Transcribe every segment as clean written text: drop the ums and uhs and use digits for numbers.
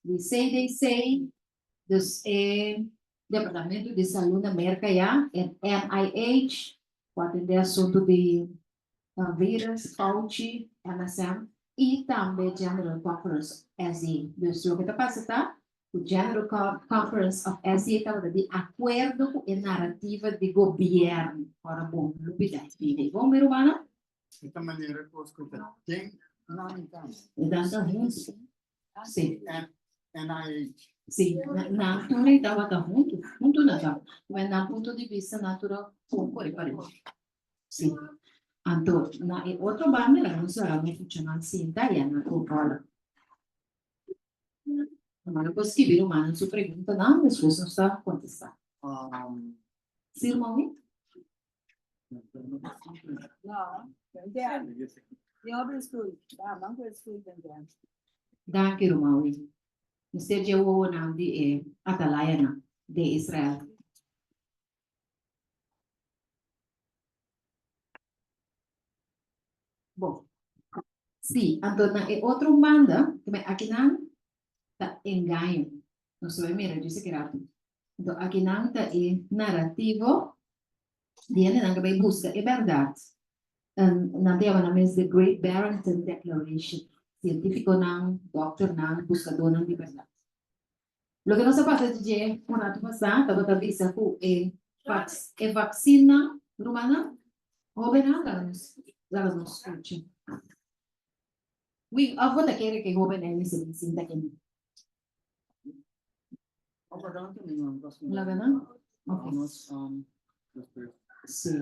They say, dus Departamento de Saúde na América, ja, en NIH, wat in de assunto de vírus, Fauci, MSM, e também General Conference SE. Dus o que está passando, o General Conference of SE estava de acordo com a narrativa de governo. Ora, bom, não precisa. Vamos ver, Romana? De esta maneira, eu escuto. Tem? Não, então. E dança juntos. Sim. NIH. Sim, na altura estava junto não, mas na ponto de vista natural, pouco parecido. Sim. Então, na outra banda, não será funcionar assim, tá? E na controla. Mas eu consegui ver uma sua pergunta, não, as pessoas não estão contestando. Sim, irmão? Não, entende? Eu abro o escuro, tá? Não que o escuro entende. Danke, irmão. Mr. Jewo na de Atalaya de Israel. Bom, sim, então na outra banda, aqui não tá engano. Não sei, mira, disse que era. Então aqui não tá narrativo, viene na que busca, é verdade. Na tema na mês the Great Barrington Declaration, científico não, doctor não, buscador não de verdade. Lo que nós passa de dia, um rato passado, estava talvez é vacina romana, ou bem nada, elas não escutam. Oui, a volta quer que jovem é nesse ensino daqui. Laga não? Ok. Sim.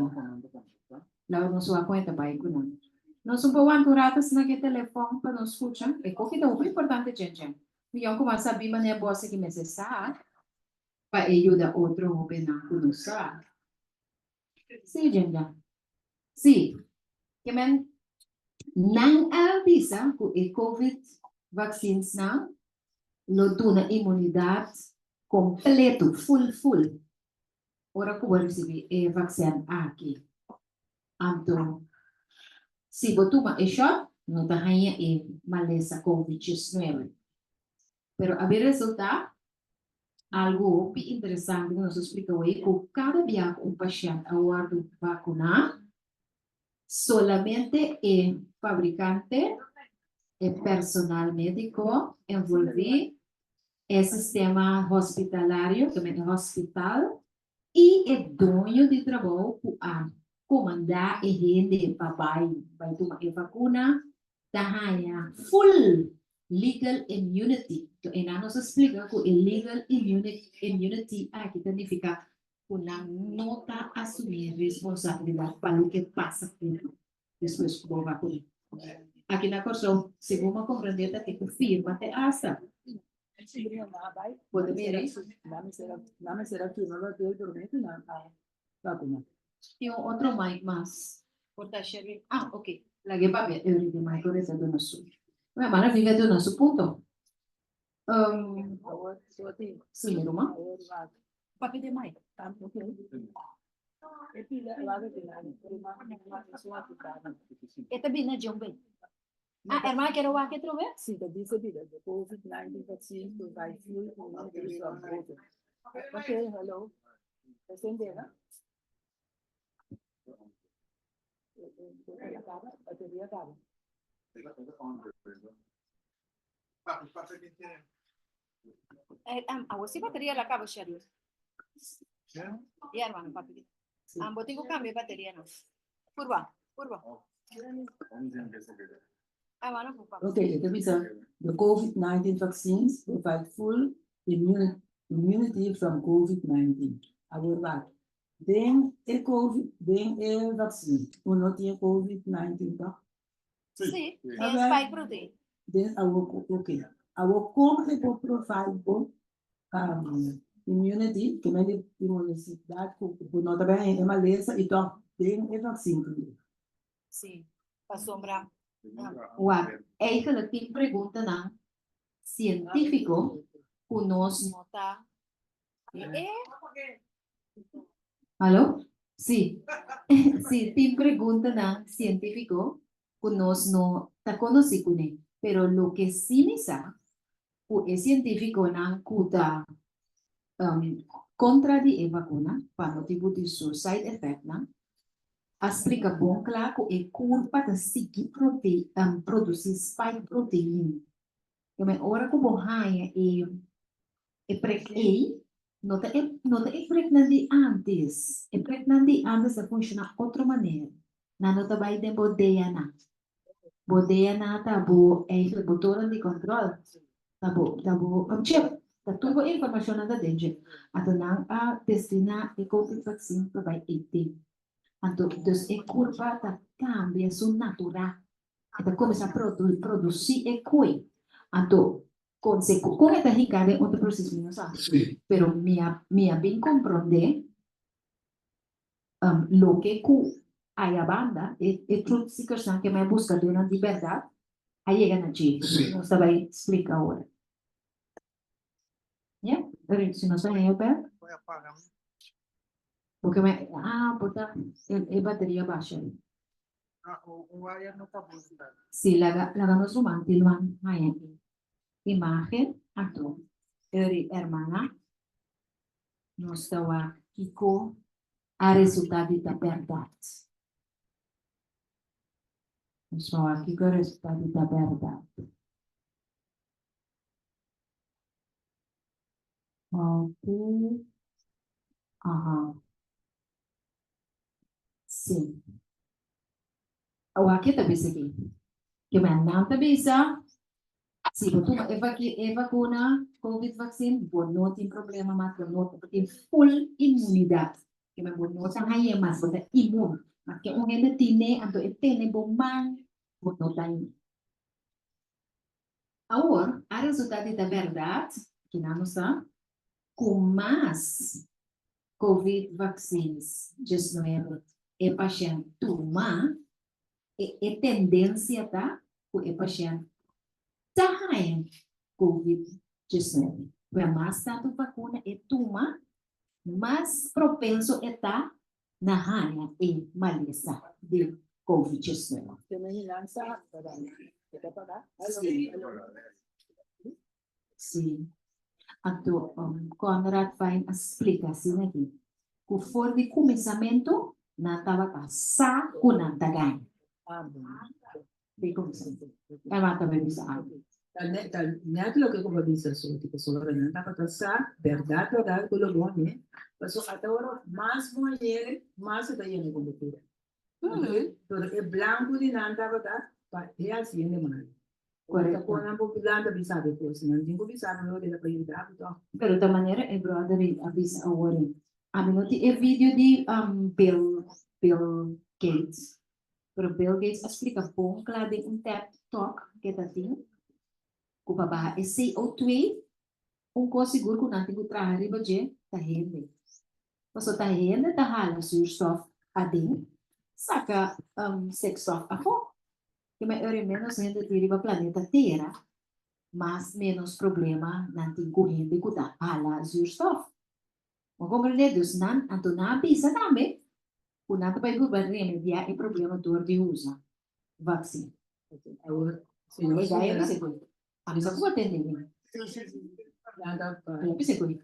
Laga não sua conta vai com não. Nós não podemos ratas naquele telefone para nos escutar. É que é muito importante, gente. E eu como saber mas é boa que me cessar para ajudar outro jovem a conosco. Sim, gente. Sim. Que men não avisa que o COVID vaccines não lo dona imunidade completo, full. Ora que vai receber a vacina aqui. Então, se você toma a shot, não está ganhando a maleza COVID-19. Pero a ver resultado, algo bem interessante que nos explica hoje, que cada dia que um paciente aguarda vacinar, solamente o fabricante, o personal médico envolvido, o sistema hospitalário, também o hospital, e o dono de trabalho que comandar e rende vai tomar a vacuna, da full legal immunity. Então, e nós explica que o legal immunity aqui significa que não está assumir responsabilidade para o que passa depois que a vacuna. Aqui na Corção, segundo compreender que firma até essa. Pode ver isso? Não será que não vai ter dormir na vacuna. E outro mais. Ok. Lagi pa be every day mai kore sa do nasu. Mana vive do nasu punto. Sim, Roma. Papi de mai. Esta bina jombe. Hermana, quero ver que trove? Sim, da disse vida. The COVID-19 vaccine provide full immunity from COVID. Okay, hello. Entendeu? Bateria acaba. Você bateria la acaba, Shario. Hermano, papi. Botigo cambio bateria não. Curva. Okay, that means the COVID-19 vaccines provide full immunity from COVID-19. Agora, tem a vacina, ou não tem COVID-19, tá? Sim, é spike protein. Then okay. Como que provide immunity, que é a imunidade, que não também é maleza, então tem a vacina. Sim, para sombrar. É que ela tem pergunta na científico conosco tá. Alô? Sim. Sim, tem pergunta na científico conosco tá conhecido, pero lo que sí me sabe o é científico na kuta contra di e vacuna, para tipo de side effect, na, explica bom claro que é culpa da seguir produzir spike protein. Eu me ora que bom raia e pregnei, nota é pregnante antes, é pregnante antes de funcionar outra maneira. Na nota vai de bodeia na. Bodeia na tabu é botão de controle. Tabu, chip, tá tudo informação nada dentro. Ato nang a destina e COVID vaccine para vai 18. Ato, dus e curva ta cambia su natura. Eta começa a produzir e coi. Ato, com esta ricada é outro processo, não sabe? Sì. Pero minha bem compreender lo que cu aí a banda e tudo se questão que me busca durante liberdade aí chega na gente. Sim. Não vai explicar agora. Yeah? Se não sabe eu pego. Poi appaga. Porque botar a bateria baixa. Ah, o wire non sta funzionando. Si la nostro mantilman hay imagen acto. Hermana nos estaba Kiko a resultado da verdade. Nos estaba Kiko a resultado da verdade. Ok. Aham. Sim. O aqui também aqui. Que me não também se você é vacuna, COVID vaccine, você não tem problema mais, você não tem full imunidade. Que me você não tem mais, você é imune. Mas que gente tem, então tem bom mal, você não tem. Agora, a resultado da verdade, que não está, com mais COVID vaccines, 19, é paciente toma, é tendência, tá? É paciente tahan COVID-19. Mas tanto vacuna é toma, mais propenso está na hanya e maleza de COVID-19. Também lança, kita pada. Sim. Então, Conrad vai explicar assim aqui. O for de começamento, na tava sa kuna dagan. De começamento. É uma também bisa. Net lo que como dice su tipo sobre nada para pasar, verdad, con lo bueno, pasó hasta ahora más mujeres, más está lleno de cultura. Pero el blanco de nada para es así en mal. Cuando ponen por blanco bisa de pues, no tengo bisa no de la ayuda todo. Pero de maneira é brother avisa agora. A mim não tem vídeo de Bill Gates. Pero Bill Gates explica bom claro de TED Talk que tá tendo. O babá é CO2, coisa seguro que não tem que trazer riba de tá rende. Você tá rende, tá hala zuurstof adem, saca sextof a fora. Que me ore menos gente de riba planeta Terra. Mas menos problema nanti correndo que tá hala zuurstof. Mas compreender dus nan anto na bisa também o nato vai remediar o problema do de usa vacina. Ahora, si no E daí se eu sei que a mim só pode entender. nada para Eu pensei que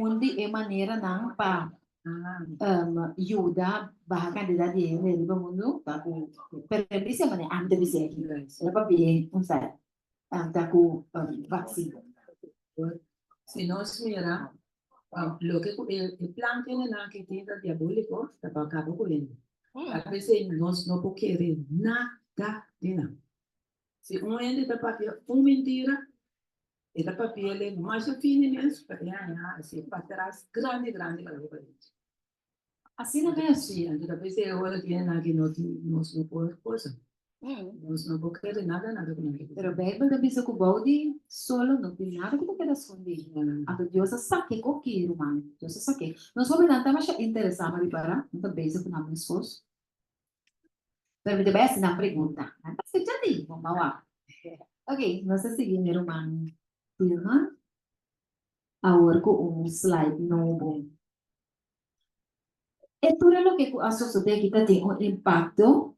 onde é maneira não para ajuda a candidato de do mundo tá com permissão mas ante bisa aqui é para bem não sei tá com vacina. si no se mira, lo que el plan tiene nada que tiene diabólico, está para acá corriendo. A veces no puede querer nada de nada. Si un ente está para mentira, está para piel más fines, para así para atrás, grande, grande. Assim não é assim. Sí, entonces a veces ahora tiene nada que no puede cosa. No puede querer nada con nada. Pero a Bíblia também se ocupou solo não tem nada que queira esconder. Então Deus sabe o que é humano. Deus sabe. Nós vamos tentar mais interessar mas para também se não me esforço. Pero me deve na pergunta. Mas se já tem, vamos lá. Ok, nós seguimos humano. Filma. Agora com slide novo. E tudo o que a sociedade aqui tem impacto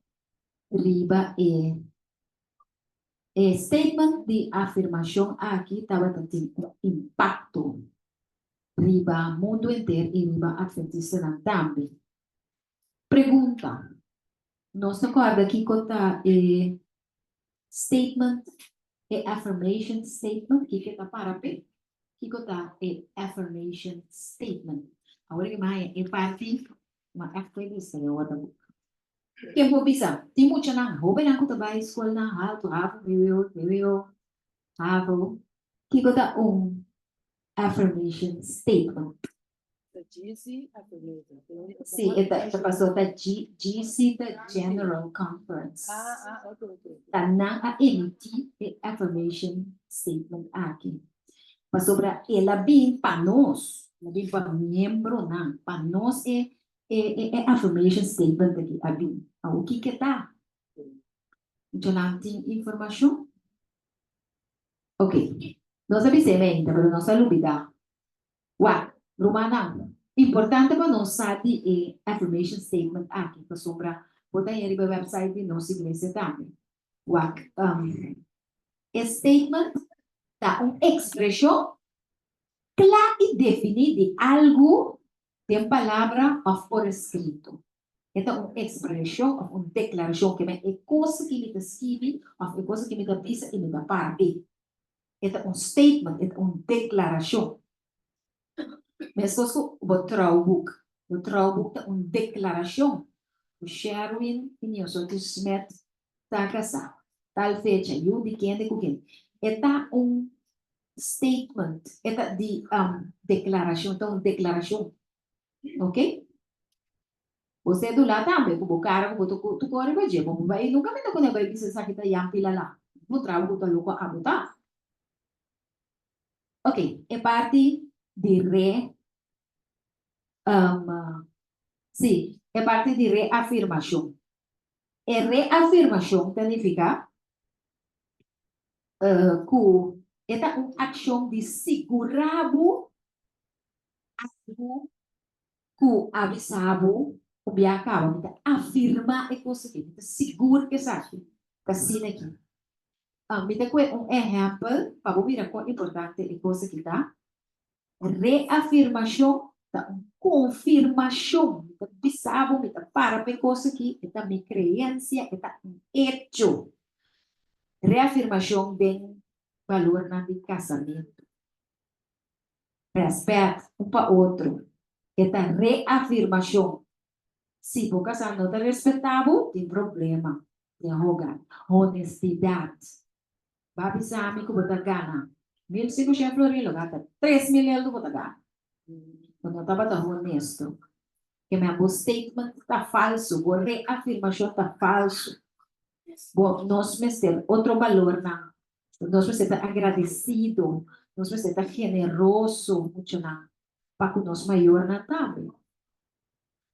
riba e Statement de afirmación aquí estaba teniendo un impacto riba mundo entero y riba adventista también. Pregunta, nos acorda aqui conta statement e affirmation statement que está para pe que conta affirmation statement. Agora que mais é parte uma affirmation é outra. Que vou bisa, tem muito na roupa na conta vai escola na alto review have que conta affirmation statement. Sim, esta passou da GC, da General Conference. Okay. Tanang a emitir affirmation statement aqui. Passou para ela bem para nós, bem para membro não, para nós é affirmation statement aqui, a bem. O que tá? Já não tem informação? Ok. Nós avisamos ainda, mas nós não olvidar. Uau, Romana, importante para nós saber affirmation statement aqui, para sombra, botar aí no website de nossa igreja também. Uau, statement da uma expressão clara e definida de algo, de palavra ou por escrito. É uma expressão ou uma declaração que é coisa que me escreve ou é coisa que me avisa e me dá para ver. É um statement, é uma declaração. Mas coisa o trouwboek é uma declaração. O Sherwin e Nilson Smith está casado. Tal fecha, eu de quem de quem. É um statement, é de declaração, então uma declaração, ok? Você do lado também, como cara, como tu corre para dia, como vai, nunca me tocou negócio que você sabe que tá yam pila lá. Vou trabalhar com o louco a botar. Ok, é parte de sim, é parte de reafirmação. E reafirmação significa que é uma ação de segurar algo que avisava o biacaba, então afirma é coisa que seguro que sabe, que assim aqui. Me dá um exemplo para ver qual é importante é coisa que tá. Reafirmação, tá confirmação, tá bisabo, me dá para ver coisa que é minha crença, é um hecho. Reafirmação tem valor na de casamento. Respeito um para outro. Esta reafirmação. Se o casal não está respeitado, tem problema. Tem rogar. Honestidade. Babi sami ko batagana. 1.500 florilo gata. 3.000 do batagana. Quando estava tão honesto. Que meu statement está falso. A reafirmação está falso. Bom, nós vamos ter outro valor, não. Nós vamos estar agradecido. Nós vamos estar generoso. Muito não. Para que nós maior na também.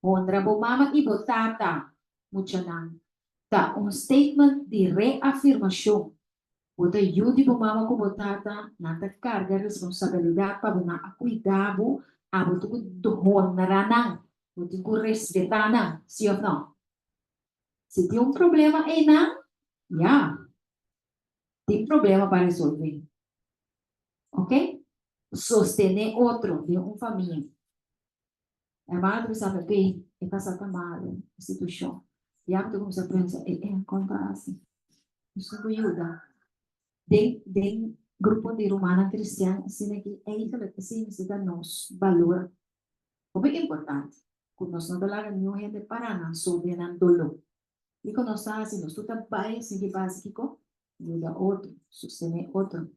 Ondra bo mama e bo tata, muito não. Tá statement de reafirmação. Bota ajude bo mama com bo tata, nanta carga responsabilidade para na cuidado, a boto do honra não, boto com respeitar não, sim ou não? Se tem problema aí não, tem problema para resolver, ok? Sostener outro de uma família. A madre sabe que é passada mal, instituição. E a começa a pensar, acontece. Isso não ajuda. Den grupo de romana cristiana, assim que é isso que assim se dá nos valor. Como é importante. Quando nós não falamos nenhuma gente para não sobre não dolo. E quando nós estamos assim, nós tudo vai assim que básico, ajuda outro, sostener outro.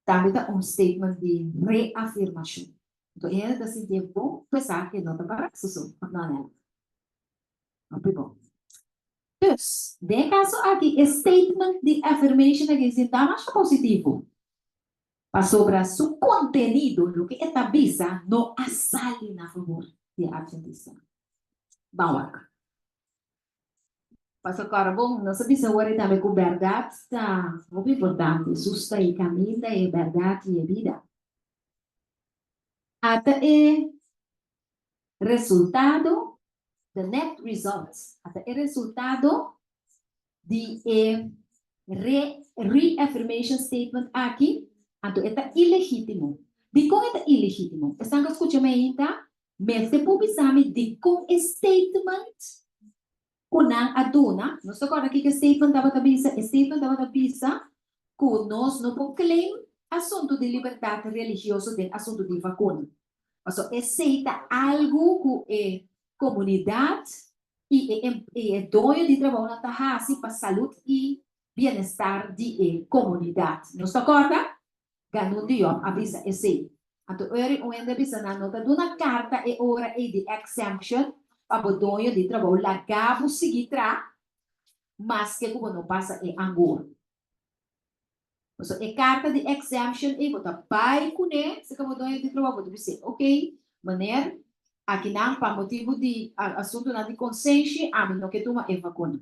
Também dá statement de reafirmação. Então, é assim que é bom pensar que não está para isso, não é? Muito bom. Dus, de caso aqui, statement de affirmation aqui está mais positivo. Para sobre seu conteúdo, o que está bisa, não assale na favor de adventista. Bawak. Pastor Carbon, não sabia se agora também com verdade está muito importante. Susta e caminho é verdade e vida. Até é resultado, the net results, até é resultado de reaffirmation statement aqui, então é ilegítimo. De como é ilegítimo? Estão escutando aí, tá? Mas se publicame de com statement kunang aduna, nós agora aqui que statement dava tabisa, que nós não podemos claim assunto de liberdade religiosa de assunto de vacuna. Mas aceita algo que é comunidade e é dono de trabalho na Tahasi para saúde e bem-estar de comunidade. Nós acorda? Ganun diyo, avisa esse. Então, eu ainda avisa na nota de uma carta e ora e de exemption para o dono de trabalho lagabo seguir mas que como não passa é angor. So, e carta de exemption e bota pai kune, se como dono de trabalho pode dizer, ok, maneira aqui não para motivo de assunto na de consciência, a mim não que toma é vacuna.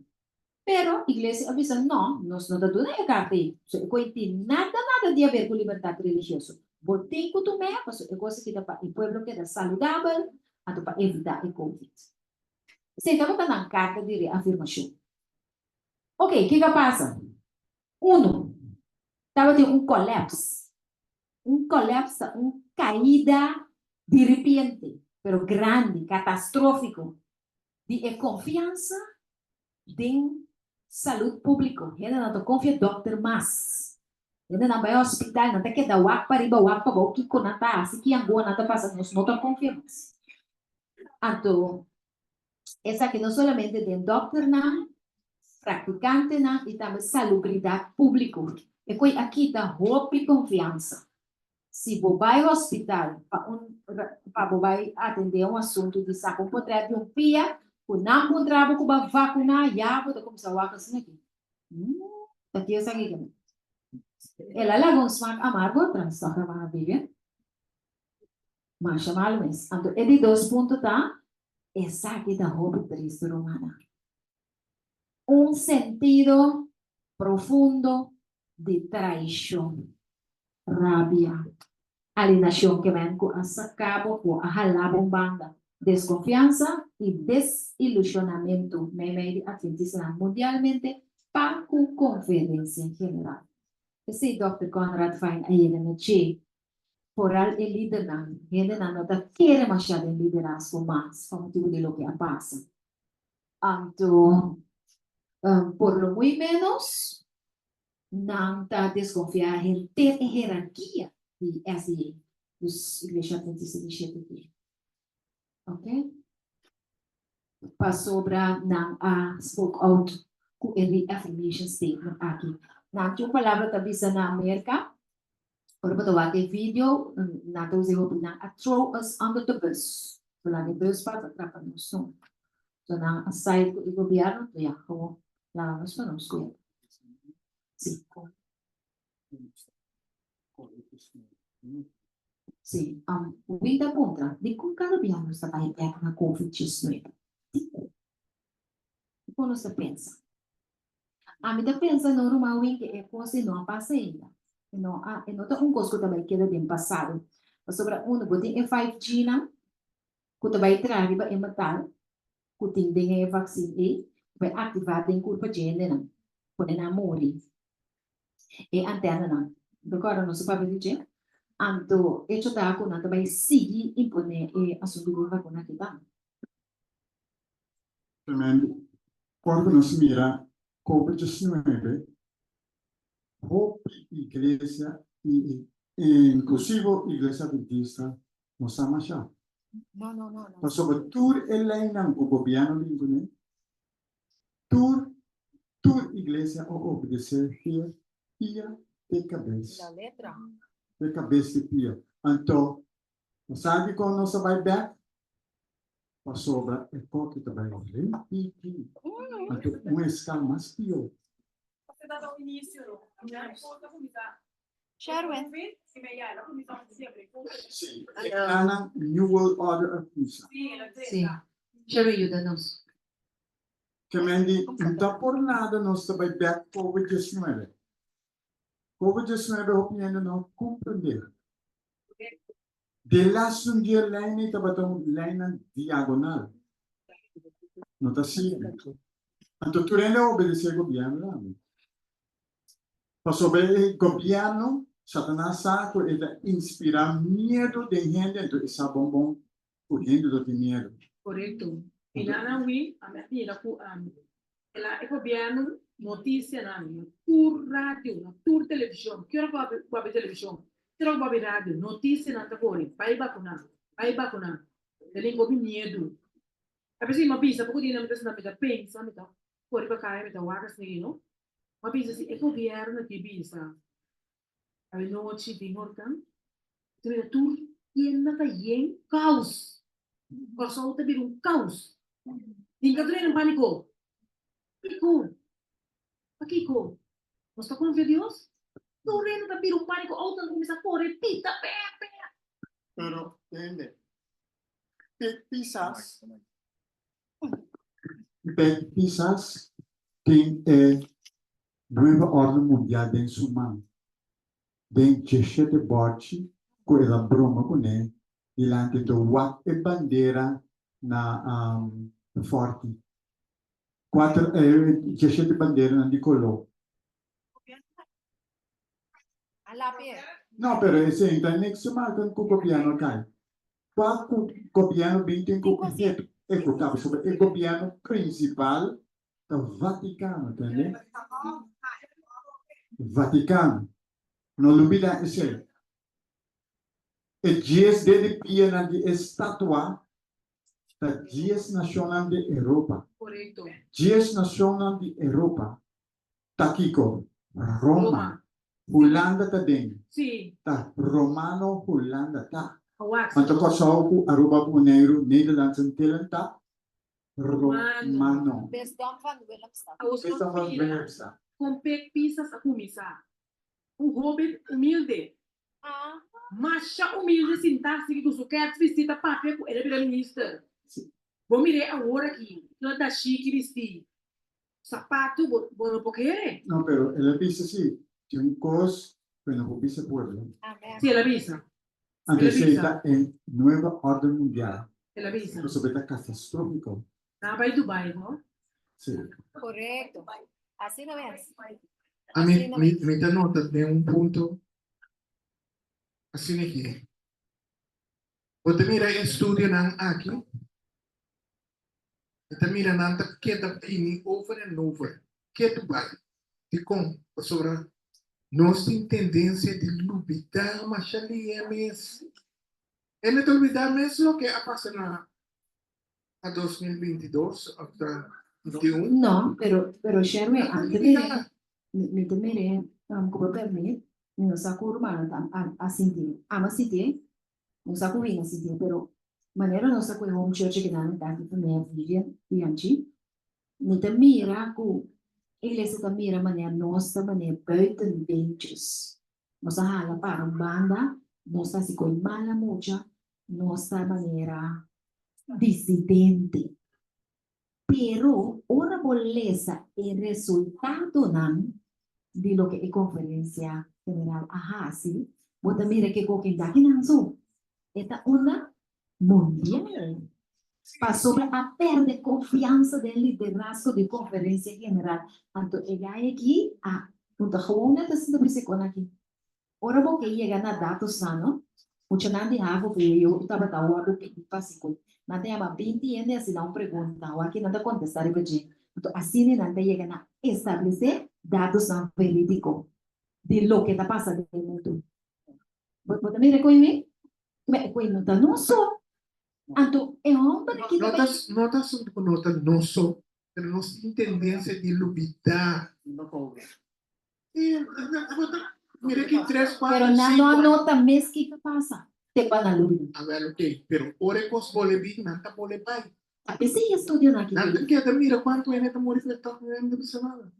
Pero a igreja avisa, não, nós não damos a carta aí. So, eu não nada de a ver com liberdade religiosa. Botei que tu me, mas eu gosto que para o povo que é saudável, para evitar o Covid. Você está botando carta de reafirmação. Ok, o que passa? Estava tendo um colapso, caída de repente, pero grande, catastrófico, de confiança de saúde pública. Ele não confia doutor mais. Ele não vai ao hospital, não tem que dar wak para riba, wak para o que conata, assim que agora nada passa, nós não confiamos. Então, essa aqui não somente de doutor não, praticante não, e também salubridade pública. E foi aqui da hope e confiança. Se você vai ao hospital para você atender um assunto de saco, pode de um pia, o não encontrava com a vacuna, já você começa a vacinar assim aqui. Aqui é essa aqui. Ela lá com smack amargo, transtorna para a Bíblia. Mas chamar o mês. Então, ele 2 pontos tá? Essa aqui da hope triste romana. Um sentido profundo de traição, rabia, alienação que vem com a cabo com a halabanda, desconfiança e desilusionamento meio adventista mundialmente para a conferência em geral. Esse Dr. Conrad Fein aí na Che, por al el líder não, ele não quer mais liderazgo mais, como tudo de lo que passa. Então, por lo muy menos, não está desconfiar em ter hierarquia de assim, dos igrejas adventistas de Shetty. Ok? Passou para não spoke out com ele affirmation statement aqui. Não tinha palavra também na América. Por betul video, nato usei na throw us under the bus. So lagi bus para atrapan mo so. So na aside ko gobyerno to ya ko la mas pa nos ko. Sí. Sí, vida contra di con cada gobyerno sa tayo na COVID-19. Como você pensa? A mim pensa no rumawin que é coisa não passa ainda. Não, não tem coisa que também queda bem passado. Mas sobre botem é 5G não, que também traz para matar, que tem dengue vacina vai ativar tem curva gene não, pode não morrer. E antena não, agora não se pode dizer. Anto, isso dá com nada vai seguir impone assunto de vacina que dá. Também, quando nos mira COVID-19, Hope Igreja e inclusive Igreja Adventista não são mais já. Não. Mas sobre tudo ele não o governo linguine, tudo Igreja o obedecer pia de cabeça. La letra. De cabeça de pia. Então, sabe quando nós vai back? Passou para o pouco também repetir. Então, uma escala mais pior. Você dá o início, né? Conta comigo. Sharon. Sim. Ana New World Order of Peace. Sim. Sharon ajuda-nos. Que mendi, não por nada nós vai back COVID-19. COVID-19 opinião não compreender. De lá sundir line estava tão line diagonal. Não está assim. Então tu ainda obedecer o governo lá. Sobre el gobierno, Satanás sabe inspirar miedo de gente, entonces esa bombón corriendo de miedo. Correto. E na wi, a minha filha, ela é governo, notícia na minha, por rádio, na por televisão, que hora vai televisão, que hora vai rádio, notícia na tabore, vai vacuna, ele tem medo. A pessoa me avisa, porque ele não está sendo a pensa, me tá, por para cá, me tá wagas nem não, me avisa se é governo que avisa, a noite de norte, tu e nada yen caos. Corso te vir caos. Ninguém entra em pânico. Kiko. Kiko. Nós está com Deus? No reino te vir pânico. Outra começa a correr. Pita, pé. Pero, quizás tem nueva orden mundial em sua mão. Tem 17 bote com ela broma com ele. Dilante do wat e bandeira na forte. 17 bandeira na Nicolò. No, pero ese internet se marca con gobierno acá. ¿Cuál gobierno viene con efecto? Sobre el gobierno principal del Vaticano, ¿entendés? Vaticano. No lo olvida ese. El 10 de pie de estatua da 10 nacional de Europa. Correto. 10 nacional de Europa. Taquico, Roma. Holanda também. Sim. Tá. Romano, Holanda, tá. Wax. Mas eu só o Aruba Puneiro, Nederlands en Tillen, tá. Romano. Besdom van Willemstad. A os Esse é o filhos com pisas a começar. Hobbit humilde. Macha humilde sintaxe que tu quer visita papel com ele primeiro-ministro. Vou mirar agora aqui. Não dá chique vestir. Sapato, bom porque. Não, pero ele disse assim, de cos, bueno, o vice pueblo. Sim, ela avisa. Antes está em nova ordem mundial. Ela avisa. Isso vai estar catastrófico. Na vai Dubai, não? Sim. Correcto. Así no es. A mí me da nota de un punto así que você mira estudio nan aqui você mira nan ta que ta ini over and over que tu vai de com sobre nossa tendência de duvidar mas ali é mesmo ele duvidar mesmo lo que ha pasado a 2022 hasta 21 No, pero Sherry, antes de me temere, como permite, no saco rumano a sentir, ama sentir, no saco bem a sentir, pero maneira não saco home church que não está aqui também a Vivian e anti, me temira com igreja temira maneira nossa maneira buiten dangerous, nossa hala para banda, nossa se coi mala mucha, nossa maneira dissidente. Pero una molesta el resultado de lo que es conferencia general. Ajá, sí. Vos mira que coquín da que nanzo. Esta onda mundial. Pasó a perder confianza del liderazgo de conferencia general. Tanto ella aquí a punto joven de se con aquí. Ahora porque llegan a datos sano. Mucho nadie hago que yo estaba tawado que fácil. Nanti ama 20 anos assim não pergunta, ou aqui nada contestar e pedir. Então, assim nanti chega a estabelecer dados não verídicos de lo que está passando no mundo. Você me reconhece? Me reconhece não só. Então, é um para que notas não só, mas nós temos tendência de duvidar. Mira que 3, 4, pero 5. não anota mesmo que passa. Te van a lubir. A ver, ok, pero ore cos bolevín, nanta bolepai. A pessoa estudia aqui. Nanta que mira quanto é neta morifetar não disse nada.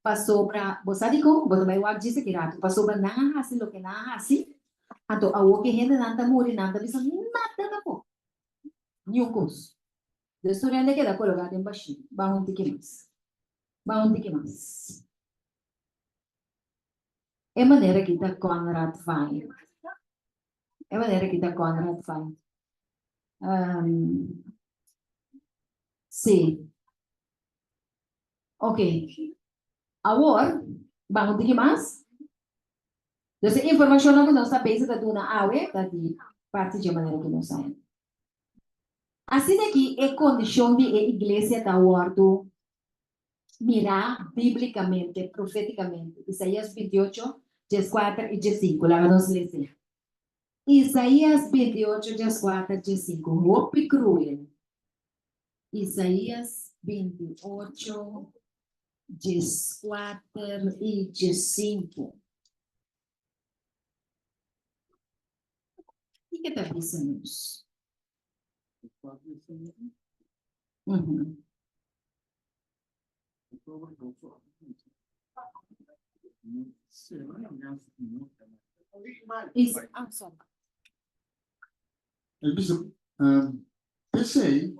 Passou para, você diz como, você vai o dizer que rato, passou para não assim lo que não assim. Então, a o que gente nanta morre, nanta bisa nada da po. Nenhum curso. O estudante queda colocado em baixo. Vamos ter que mais. É maneira que está Conrad vai. É maneira que está Conrad vai. Sim. Ok. Agora, vamos ter que mais? Entonces, información que nos está base de una ave, de parte de maneira que nos sabe. Assim daqui é condição de a igreja está orando, mirar biblicamente, profeticamente. Isaías 28, 4 e 5. Lá vamos ler. Isaías 28, 4 e 5. Hope cruel. Isaías 28, 4 e 5. O que está pensando? Uhum. Sorry. Ele disse, pensei,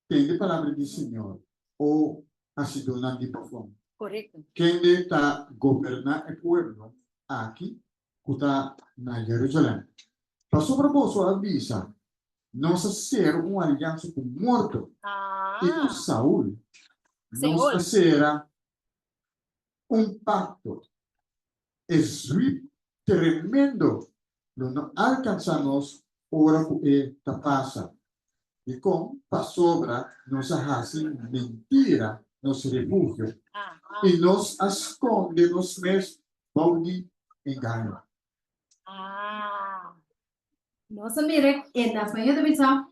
tem a palavra do Senhor, ou a cidadã de performance. Correcto. Quem está governando o povo aqui, que está na Jerusalém. Passou para você avisa, nós ser uma aliança com o morto e com Saul. Senhor. Nós será pacto. É tremendo. Não alcançamos ora que passa. E com sobra, nos hace mentira, nos refúgio. E nos esconde nos mesmos de engano. Nossa, mire, en la España de Misa,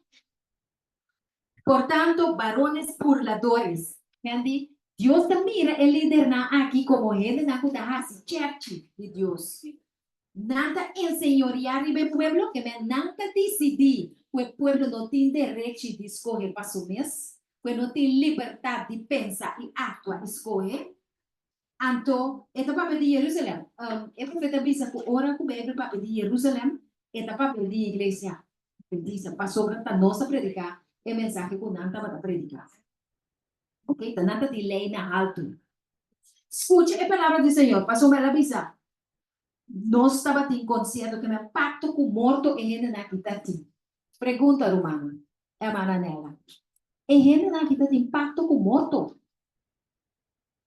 por tanto, varones burladores. Gente, Dios te mira el líder na aquí como gente na kutahasi, church de Dios. Nada enseñorear el pueblo que me nada decidir, pues el pueblo no tiene derecho de escoger para su mes, pues no tiene libertad de pensar y actuar, escoger. Anto, esta papel de Jerusalén, el profeta dice que ora con el papel de Jerusalén, esta papel de iglesia, dice, para sobre esta nossa predicar, el mensaje que nanta va a predicar. Ok, esta nanta de ley na alto. Escuche la palabra del Señor, para sobre la visa. No estaba tan consciente que me pacto con morto en el naquitati. Pregunta, hermano, hermana Nela. En el naquitati, pacto con morto.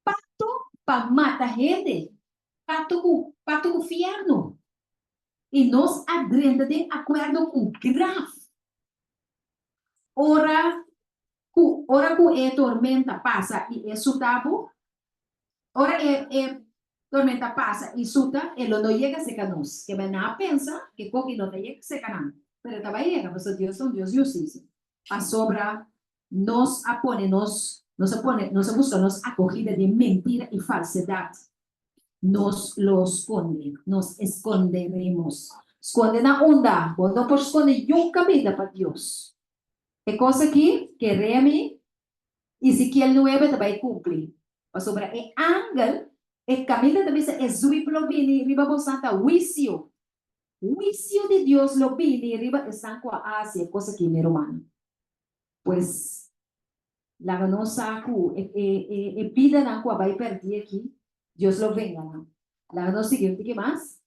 Pacto para matar gente. Pacto com fierno. E nos adrenda de acordo com grave. Ora com a tormenta passa e é sutabo. Ora a tormenta passa e suta, e não chega a secar nós. Que vai na pensa que coque não chega a secar não. Pero estava chega, porque Deus é um Deus justiça. A sobra nos apone, nos busca nos acogida de mentira e falsidade. Nos lo esconde, nos esconderemos. Esconde na onda, quando por esconde nunca vida para Deus. É coisa aqui que Remi, Ezequiel 9 também cumpre. Sobre o ángel, o caminho também é zuiplo bini, riba bo santa, juicio. Juicio de Deus lo bini, riba é sanco a Ásia, coisa que meu irmão. Pues, la no saco, pida na qual vai perder aqui. Dios lo venga, ¿no? La no siguiente, ¿qué más?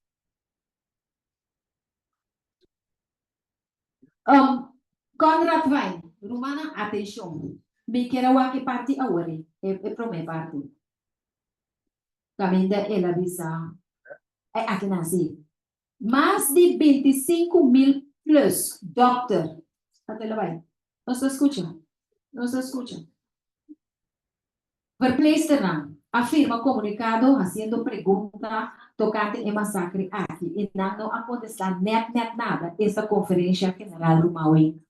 Conrad Wein, Romana, atención. Me quiero que parte ahora, promete parte. También de él avisa, aquí nací. Más de 25,000 plus, doctor. Hasta lo va. No se escucha. No se escucha. Verpleegster afirma comunicado haciendo pregunta tocante el masacre aquí. Y no ha contestado net nada esta conferencia general Rumaui.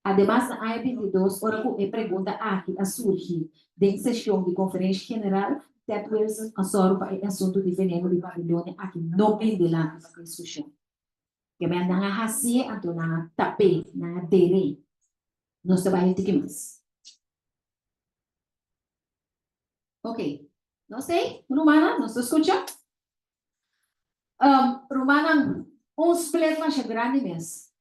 Además, hay 22 horas de pregunta aquí a surgir de sesión de conferencia general Ted Wilson asoro para el asunto de veneno de Babilonia aquí no vende la discusión. Que me andan a hacer ante una tapé, una dere. No se va a decir más. Ok, no sé, Romana, ¿no se escucha? Romana, split más grande mes.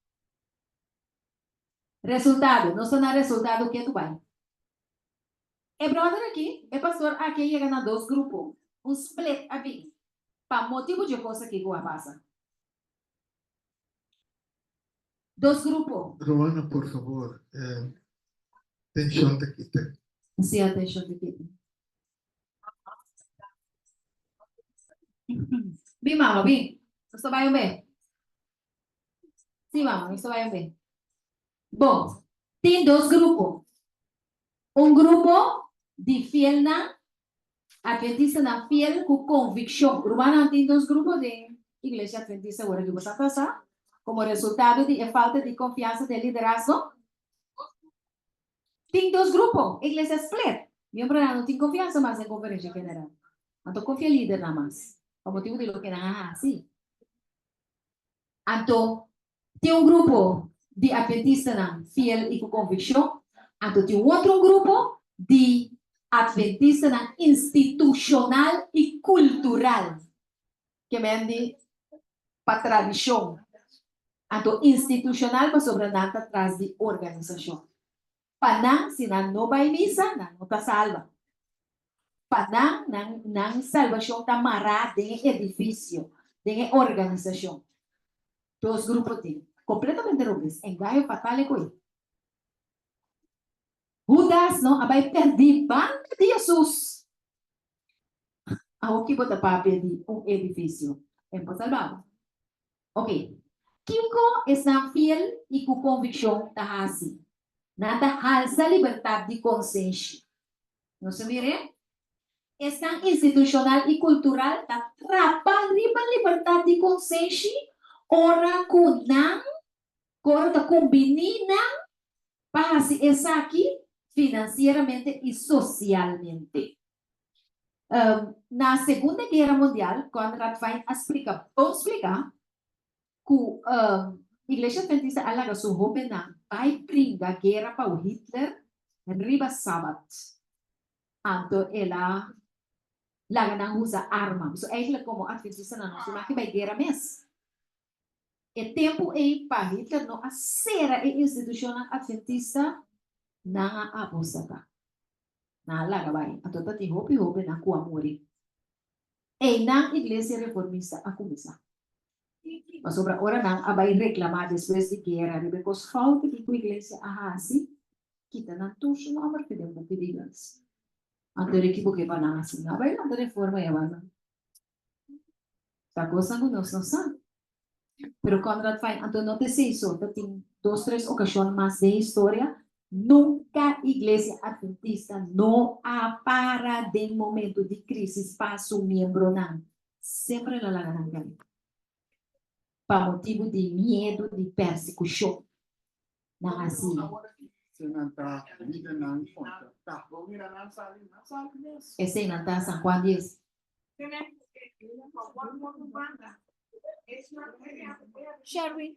Resultado, no son resultado que tu vai. El brother aquí, el pastor aquí llega a dos grupos. Split aquí. Para motivo de cosa que va a pasar. Dos grupos. Romana, por favor, atención te quita. Sí, atención te quita. Bem, mama, bem. Nós trabalhamos bem. Sim, mama, nós trabalhamos bem. Bom, tem dois grupos. Um grupo de fiel na Adventista na fiel com convicção. Urbana tem dois grupos de igreja Adventista agora que você está como resultado de falta de confiança de liderazgo. Tem dois grupos, igreja split. Miembro não tem confiança mais em conferência general. Então confia líder nada mais. Por motivo de lo que não é assim. Então, tem um grupo de Adventista na fiel e com convicção. Então, tem outro grupo de Adventista na institucional e cultural. Que vem para tradição. Então, institucional para sobre nada atrás de organização. Para se não vai missa, não está salva. Para não salvação está amarrada em edifício, em organização. Dois grupos têm. Completamente rubis. Engaio fatal é coi. Judas não vai perder banco de Jesus. A que bota para perder edifício? É para salvar. Ok. Kinko está fiel e com convicção da assim. Nada alça liberdade de consciência. Não se mire? Está institucional e cultural da trapa liberdade de consciência. Ora com não, ora com benina, para se essa aqui financeiramente e socialmente. Na Segunda Guerra Mundial, Conrad vai explicar que a Igreja Adventista alaga sua roupa na vai brincar a guerra para o Hitler riba Sabbat. Então, ela laga não usa arma. So, eigenlijk como Adventista não se marca vai guerra mesmo. E tempo aí para Hitler não acera a instituição Adventista na apostata. Na laga vai. Então, tá tem roupa na cua morrer. E na Igreja Reformista a começar. Mas sobre a hora não, vai reclamar depois de guerra, porque falta que a igreja assim, kita na tudo não vai ter um perigas. Antes de que porque para não assim, não vai não ter reforma é vai. Tá coisa que nós não sabe. Pero Conrad faz, então não te sei isso, tem 2, 3 ocasiões mais de história. Nunca a igreja adventista não para de momento de crise para su membro não. Sempre ela lá na cara. Para motivo de medo de persecução. Não assim. Esse aí não está San Juan 10. Sherwin.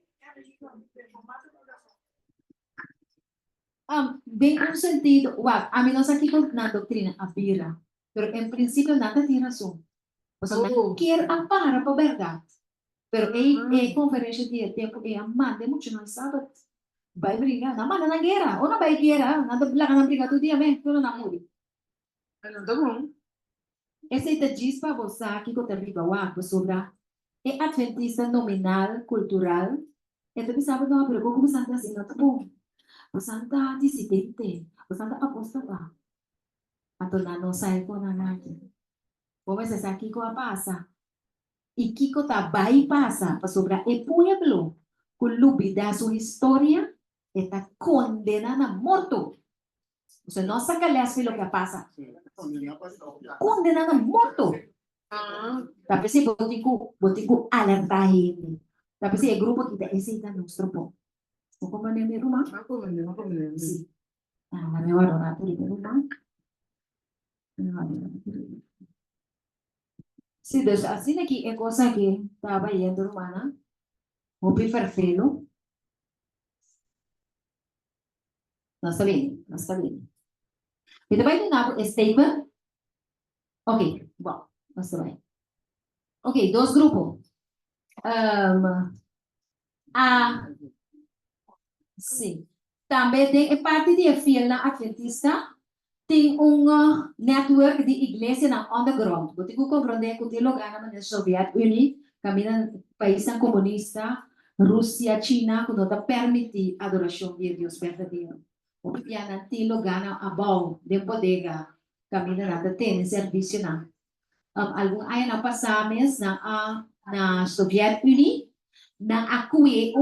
Bem um sentido, a mim nós aqui na doutrina a vira, pero em princípio nada tem razão. Você não quer para a verdade. Pero a conferência de tempo é a manda muito não sabe. Vai brigar, não manda na guerra, ou não vai guerra, nada blaga na briga todo dia mesmo, tudo na muri. Ano to bom? Esse é diz para você que eu também vou sobre é adventista nominal, cultural. Então, sabe, não, pero como você está assim, não tá bom. Você está dissidente, você está apostata. Então, não sai com a nada. Como você sabe que a passa? E que tá vai passa para sobre o pueblo, que lubida sua história, está condenada a morto. Você não sabe o que passa. Condenada a morto. Tapi si botiku alertar ele. Tapi si o grupo kita esse está nos tropo. O como é meu rumah? Ako man. Sim. Na meu oratório de rumah. Sim, assim aqui é coisa que estava indo rumah, o perfeito. Nós está bem. Então vai ter nada statement. Ok, bom, nós está bem. Ok, dois grupos. Sim. Também tem parte de fiel na Adventista. Tem network de igreja na underground. Você compreende que tem lugar na Soviet União, caminha país comunista, Rússia, China, que não permite adoração de Deus verdadeiro. Porque tem lugar na abau de bodega, caminha na tem serviço na. Algum ay na pasames na na Soviet-Unie, na akui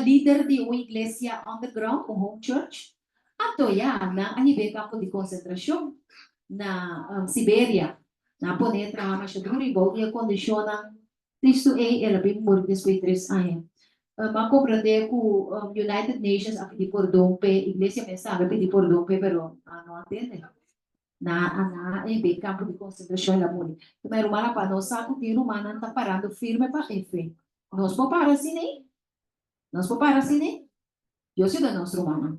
líder de uma igreja underground, home church, ato ya na anibe campo de concentração na Sibéria, na poner trabalho siya duri bo ia kondisyonan Cristo ela bem morto después de 3 anos. Makomprende ku United Nations aqui de Pordompe, igreja mensaje aqui de Pordompe, pero não atende. Na campo de concentração da mulher. Mas rumana para nós saco de rumana está parando firme para F. Nós vou parar assim, né? Nós vou parar assim, né? Eu sou da nossa rumana.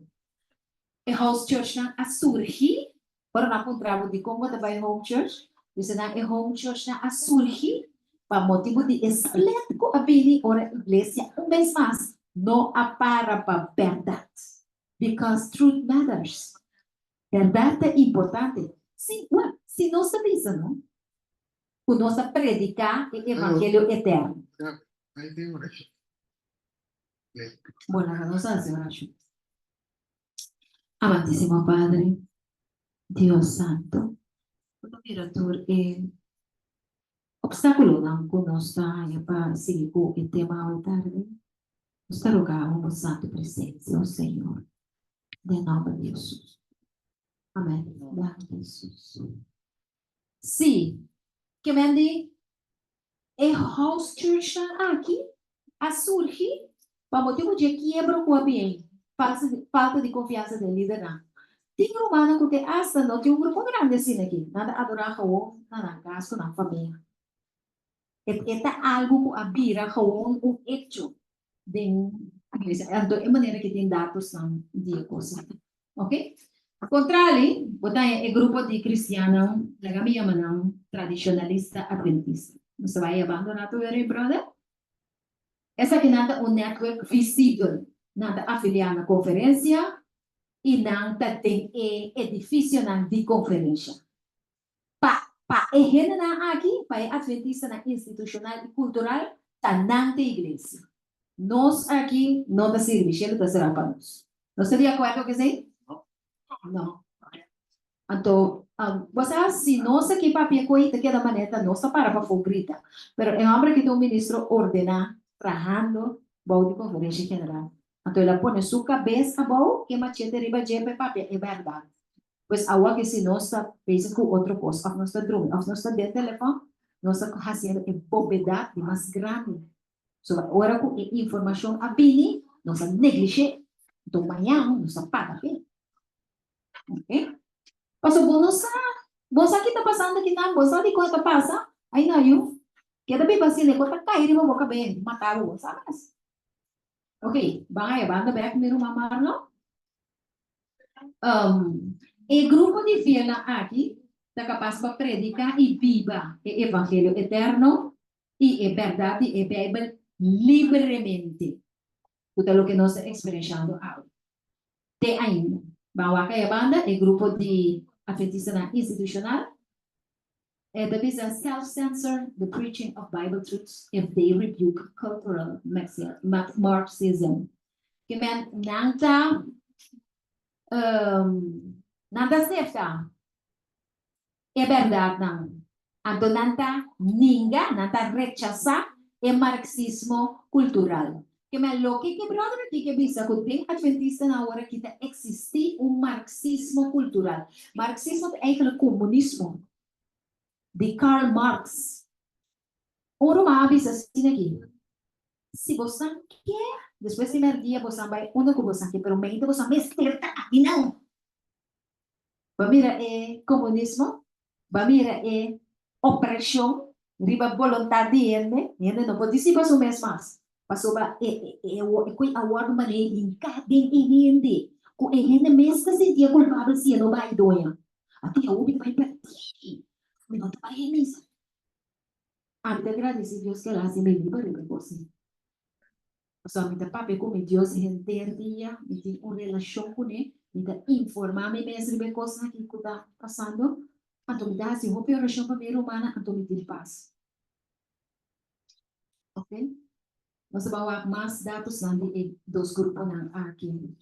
E house church na a surgir, para na puntravo de como da vai home church, dice na e home church na a surgir, para motivo de split ko abili ora iglesia um mês mais, não a para verdade, because truth matters. Verdade é importante. Se nós sabemos, o nosso predicar o evangelho eterno. Ahí tengo una chica. Bueno, la nos hace oración. Amantísimo Padre, Dios Santo, mira tú obstáculo não conosco para seguir com o tema hoje tarde. Nos rogamos a Santo presença, ó Senhor, em nome de Jesus. Amém. Graças a Jesus. Sim, que mande a house church aqui a surgir para motivo de quebra com a bem, falta de confiança do líder. Tem romano que te hasta não tem grupo grande assim aqui, nada adorar o na casa na família. Esta algo que abira um hecho de igreja, então é maneira que tem dados não de coisa, ok? Contrário, botar é grupo de cristianos, la gamia manang tradicionalista adventista. Você vai abandonar tu brother? Essa que nada network visível, nada afiliado na conferência e nada tem edifício de conferência. Pa na aqui, pa adventista na institucional e cultural, tá na igreja. Nós aqui não tá servindo, tá será para nós. Não está de acordo com isso? Não. Então, você se nós aqui papia coisa que da maneira nós para grita, pero é homem que tem um ministro ordena trabajando bom de conferência general. Então ela põe sua cabeça bom que machete riba jepe papia é verdade. Pois agora que se nós está pensando com outra coisa, nós está drone, nós está dentro do telefone, nós está fazendo a bobeidade mais grande. So agora com a informação abini, nós está negligente, então amanhã nós está paga bem. Ok? Pastor, bosa kita pasando aqui na bosa de quanto passa, aí não eu, que também passa de quanto cai de boca bem, matar o bosa mas, ok, vai banda back meu mamar não, e grupo de fiel aqui, tá capaz para predicar e viva o evangelho eterno e a verdade e a Bíblia livremente, tudo o que nós experienciando agora, te ainda, bawa kaya banda e grupo de adventista institucional, that is a self-censor the preaching of Bible truths if they rebuke cultural Marxism. Que men nanta certa é verdade não. Então nanta rechaza o marxismo cultural. Que me lo que brother que bisa que tem adventista na hora que existe marxismo cultural. Marxismo é eigenlijk comunismo de Karl Marx. Ora uma avisa assim aqui. Se você quer, depois de mer dia você vai onde que você quer, pero mente você me certa aqui não. Mira é comunismo, mira é opressão, riba vontade de ele não pode se passar mais. Passou ba kui award man kading hindi ko hindi mes kasi dia culpable siya no ba idoya ati eu bi vai perti me não tá remis te agradeci Deus que ela se me livre de você só me dá papo com Deus entender dia me tem uma relação com ele me dá informar me mesmo de coisas que está passando então me dá assim uma oração para minha humana então me tem paz, ok? Nós bawa mais dados de dos grupos aqui.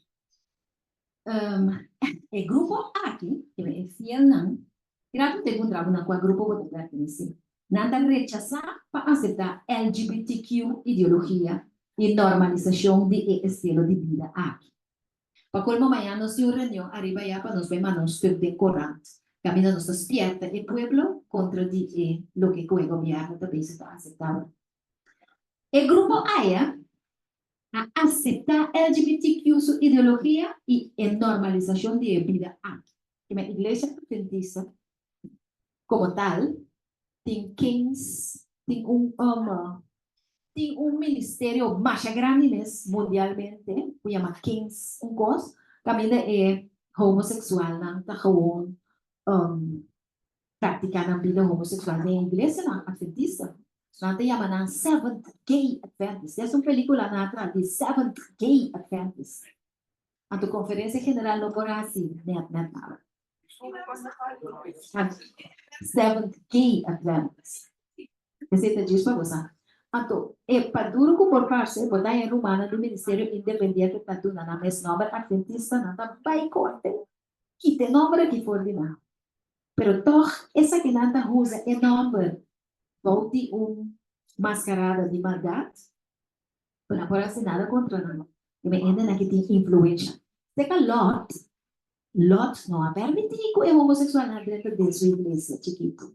O grupo aqui, que é fiel não, grato te encontrava na qual grupo você pertence. Nada rechazar para aceptar LGBTQ ideología y normalización de estilo de vida aquí. Para colmo mañana nos dio reunión arriba ya para nos ver manos de Corán. Camino nos despierta el pueblo contra lo que el gobierno también se está aceptando. El grupo AYA a aceptar LGBTQ su ideología y en normalización de vida aquí. Y la iglesia adventista como tal tiene un ministerio más grande mundialmente, se llama Kings, un cos, también de homosexual, ¿no? Está gewoon practicando la vida homosexual de la iglesia adventista. Nanti llaman Seventh Gay Adventist. Es una película natural de Seventh Gay Adventist. A tu conferencia general no por así, net nada. Seventh Gay Adventist. Esse te diz para você. Então, para duro que por parte, botar em Romana do Ministério Independente para tu na mesma nome adventista, não tá vai corte. Que tem nome que for de lá. Pero toch, essa que não tá usa é nome. Volte mascarada de maldade. Para por assim nada contra não. E me ainda que tem influência. Seca Lot não a permitir que o homossexual na dentro de sua igreja chiquito.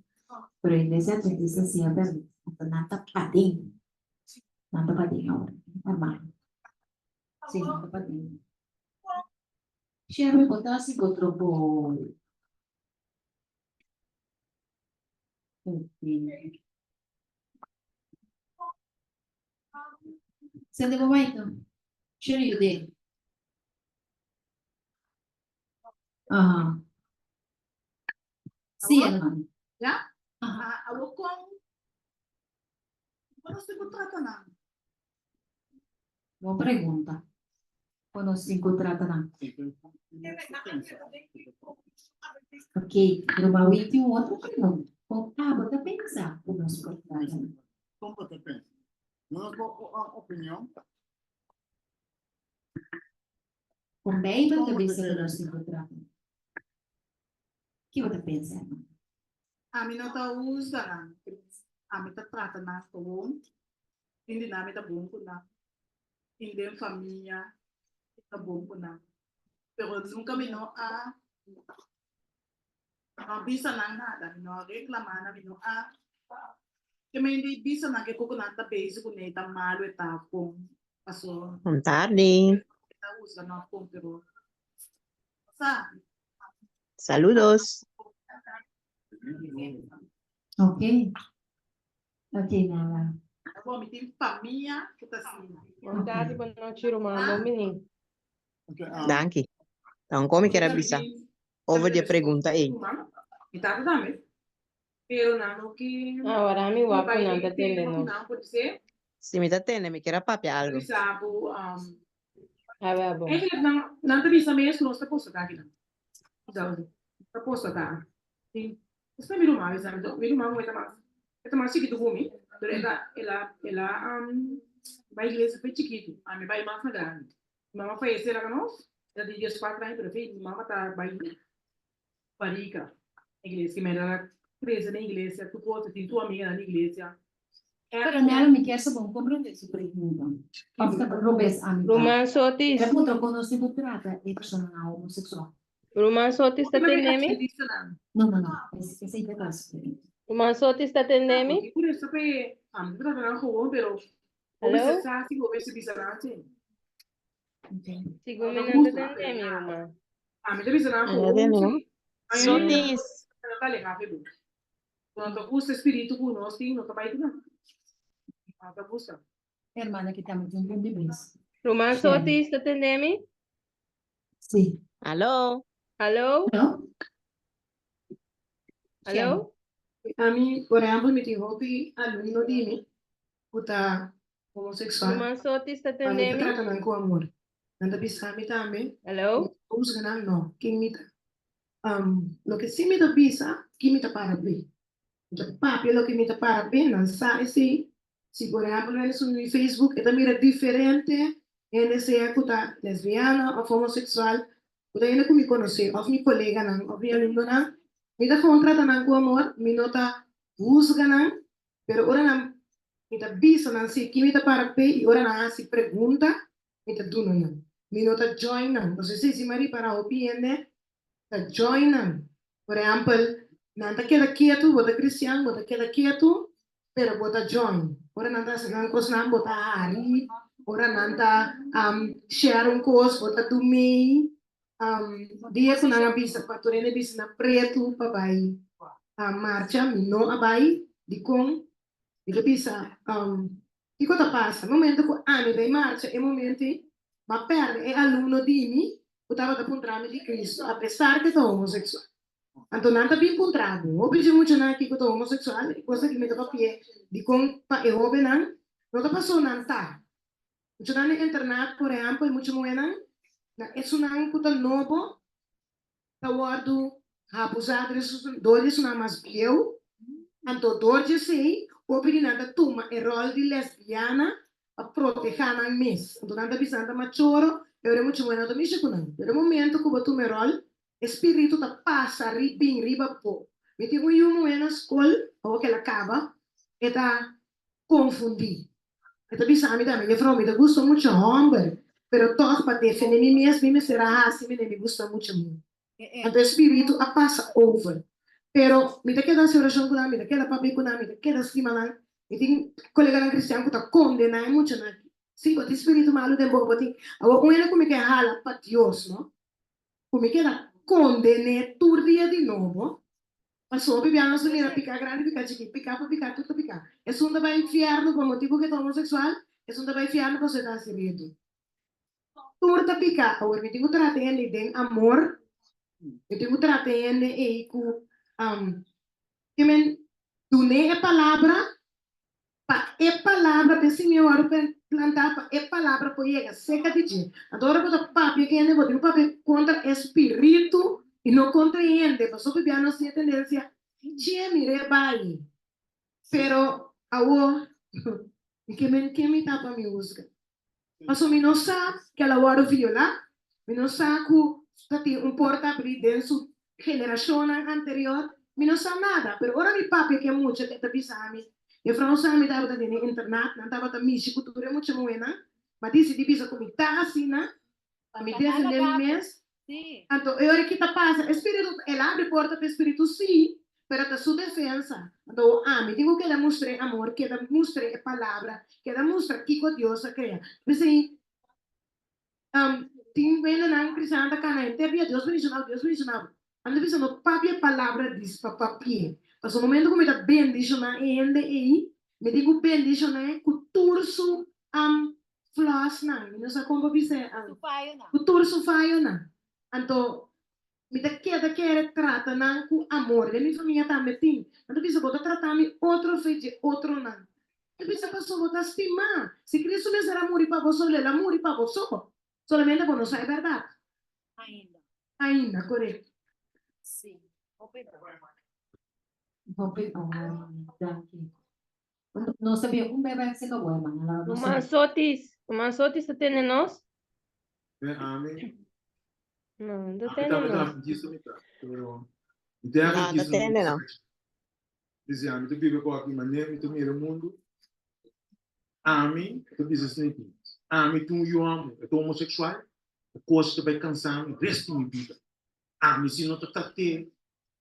Pero a iglesia adventista sí a permite. Nada padín. Nada padín ahora, hermano. Sí, nada padín. Sherry, botar así otro bol. Você deu uma então? Sherry, dele. Aham. Sim, hermano. Já? Aham. Alô, como? Quando você contrata nada. Boa pergunta. Quando se encontrata na. Ok, pero Maui tem outro pergunta. Bota pensar o nosso contrato. Como você pensa? Nossa opinião. Também vai também ser o nosso contrato. O que você pensa? A mim não tá usando. A mim tá tratando na como. Hindi namin tá bom por lá. Hindi a família tá bom por lá. Pero nunca me não não bisa nang nada, não reclamar na não que me hindi bisa nang que pouco nada base com ele tá malo tá com passou Tarde. tá usando não com pero sa Saludos. Ok. Ok, Nala. bom me tem família que tá assim. Boa tarde, boa noite, Romano. Menino. Danke. Então, como que era bisa? Over de pergunta aí. E tá também. Pero não que Ahora mi guapo no te atiende, no. não pode ser. Si me tatene, me quiera papi algo. Sabe, A ver, bom. eigenlijk não te bisa mesmo, nós tá posto tá aqui não. Então, tá posto tá. Sim. Está me rumar, sabe? Me rumar muito mais. É mais chiquito comigo. Ela vai igreja foi chiquito. A minha vai mais grande. Mamãe foi esse lá nós. Já tinha 4 anos, pero mamãe tá vai parica. Igreja que me era presa na igreja, tu pode ter tua amiga na igreja. Pero Nala me quer saber compreender sua pergunta. After Robes amiga. Roman Sotis. É muito conosco que trata é pessoa homossexual. Roman Sotis te atendemi? Não. Esse aí é caso. Roman Sotis te atendemi? Por isso que a mim trabalhar com pero Hello? você sabe que você bisarante. Sigo me não te atendemi, Roman. A mim bisarante É de novo. com Sotis. não tá legal, viu? Quando o espírito conosco, não tá vai não. Tá busca. Hermana que está muito bem de vez. Roman Sotis te atendemi? Sim. Aló. Hello? Não? Hello? A mim, por exemplo, me digo que aluno de mim, puta homossexual, Roman Sotis te a mim tá atendemi? tratando com amor. Nanda bisa mi também, Hello? vamos ganhar não, quem me tá. Lo que sim me dá bisa, que me tá para bem. Então, papi, lo que me tá para bem, não sabe se por exemplo, eles no Facebook, é mira diferente, ele se é puta lesbiana ou homossexual, puta ainda que me conhecer, ou meu colega não, ou meu aluno não, me tá contratando com amor, me nota busca não, pero ora não Ita bisa nan si kimi ta para pe e ora na si pergunta ita do não. Minota join não. Você se mari para opiende ta join não. Por exemplo, nanta queda quieto, bota cristiano, bota queda quieto, pero bota join. Ora nanta nan kosnan bota hari, ora nanta share un kos bota do me. Dia ko nanga bisa paturene bisa na preto pabai. Marcha no abai di com ito bisa di cosa passa momento ko ani dai marcia e momenti ma per e alunno dimi poteva da puntrame di Cristo a pesar che sono omosessuale Antonanta bin puntrado o pedi mucho na ki ko to omosessuale cosa che mi da papie di con pa e obenan no ta passo nanta mucho na internat por ejemplo e mucho moena na es una puta novo ta guardo abusadores dores na mas eu anto dorje sei opinata tuma e rol di lesbiana a proteger ang mis. Anto nanta bisanta machoro, e ora mucho bueno to mishe kunan. Pero momento kubo tu me rol, espiritu ta passa riping riba po. Meti ko yung bueno skol, o que la cava, eta confundi. Eta bisami da me from, me gusta mucho hombre, pero todos para defender mim mesmo, me será assim, me gusta mucho muito. Anto espiritu a passa over. Pero mi te queda se oración con mi te queda papi con mi te queda estima na e tin colega na cristiano ta condena mucho na si o espíritu malo de bobo tin awo uena come que hala pa Dios no come queda condene tur dia de novo passou bibiano su mira pica grande pica chiqui pica pa pica tutto pica es un va inferno por motivo que homosexual es un va inferno por ser así tur ta pica o mi tengo tratende den amor eu tenho tratende e ku que men dune é palavra pa é palavra pe senhor plantar pa é palavra po chega seca de dia adora botar papi que ande botar papi contra espírito e não compreende passou bibiano se tendência dia mire bai pero awo que me tapa me usa passou me não sabe que ela vai violar me não sabe que porta abrir dentro geração anterior mi non sa nada, pero ora mi papi che mucho che te bisami. E fra non sa mi dava da dine internat, non dava da misi cultura mucho buena, ma disi di bisa come tasina, a mi tesi nel mes. Sì. Anto e ora che ta passa, spirito e abre porta per spirito sì, pero ta su defensa. Anto mi dico che la mostre amor, che la mostre palabra, che la mostra chi con Dios crea. Quindi tin vendo nan cristiana kana intervia Dios bendicionado. Ando pensando, papi a palavra diz para papi. Mas o momento que me dá bendicionar e me digo bendicionar com turso flash na. Não sei como dizer. Com turso faio na. Então, me dá que trata na com amor. De minha família também tem. Ando pensando, vou tratar me outro feito, outro não. Eu penso, pastor, vou estimar. Se Cristo me será amor para você, ele é amor para você. Solamente por não ser verdade. Ainda, correto. Sì. Não sabia como vai ser que eu vou Romansotis tu tienes nós? Amém. Não, não Eu tienes estava nós. falando disso, pero Não, não tem, não. Dizia, tu vive com aqui, mas nem tu mira o mundo. Amém, tu diz assim, amém, tu eu amo, eu tô homossexual, o costo vai cansar o resto da minha vida. Se não está tendo,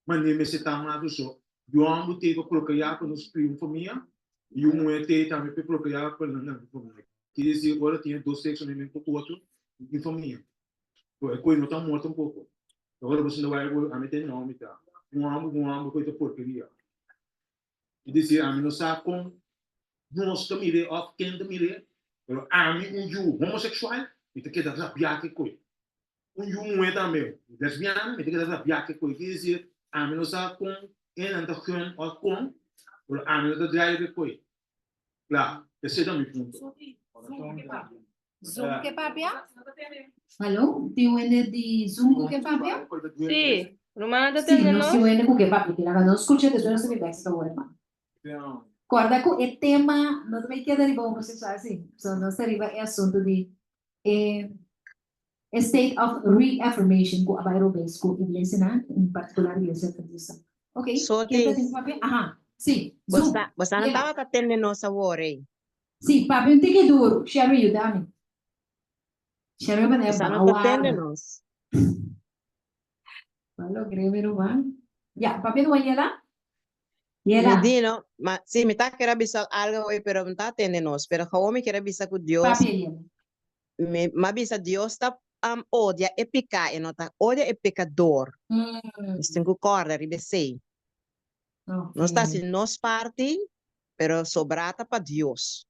mas nem me se está amado só. Eu amo ter que colocar para nos primos família, e o meu ter também para colocar para não família. Quer dizer, agora tinha dois sexos nem com o outro em família. A coisa não está morta um pouco. Agora você não vai a meter nome, tá? amo, coisa porcaria. E dizer, não sabe como nós também, ou quem também, homossexual, e te queda rabiar que coisa. Não é também, lesbiana, me tem que dar rabiar que coisa. Quer dizer, não sabe como, não está com, ou com, não está draiando que coisa. Claro, esse é o meu ponto. Zoom que papia? Alô? Tem um ende de Zoom que papia? Sì, Romana tu Sim, tienes não se nós? o ende que papia, que não escuta depois não se me vai se o irmão. Guarda com o tema, não vai quedar de bom você assim. Só não seria é assunto de state of reaffirmation ko abayro bes ko iglesia na, in particular iglesia adventista. Okay? So, Kita din papia? Aha. Sim, Zoom. Basta não Yeah. estava atendendo nossa worry. Sim, papi, um tique duro. Share ajudar-me. Share para Basta não bawar. atendendo nós. Falo, greve, Ruban. Ya, papi, não é lá? Yela. Medino, mas sim, me está querendo avisar algo hoje, pero não está atendendo nós. Pero como me quer avisar que Deus, Papi, yela. me avisa Deus está odia e pecar, e não está odia e pecador. Nós temos que acordar e sei. Não está assim, nós parte, pero sobrata para Deus.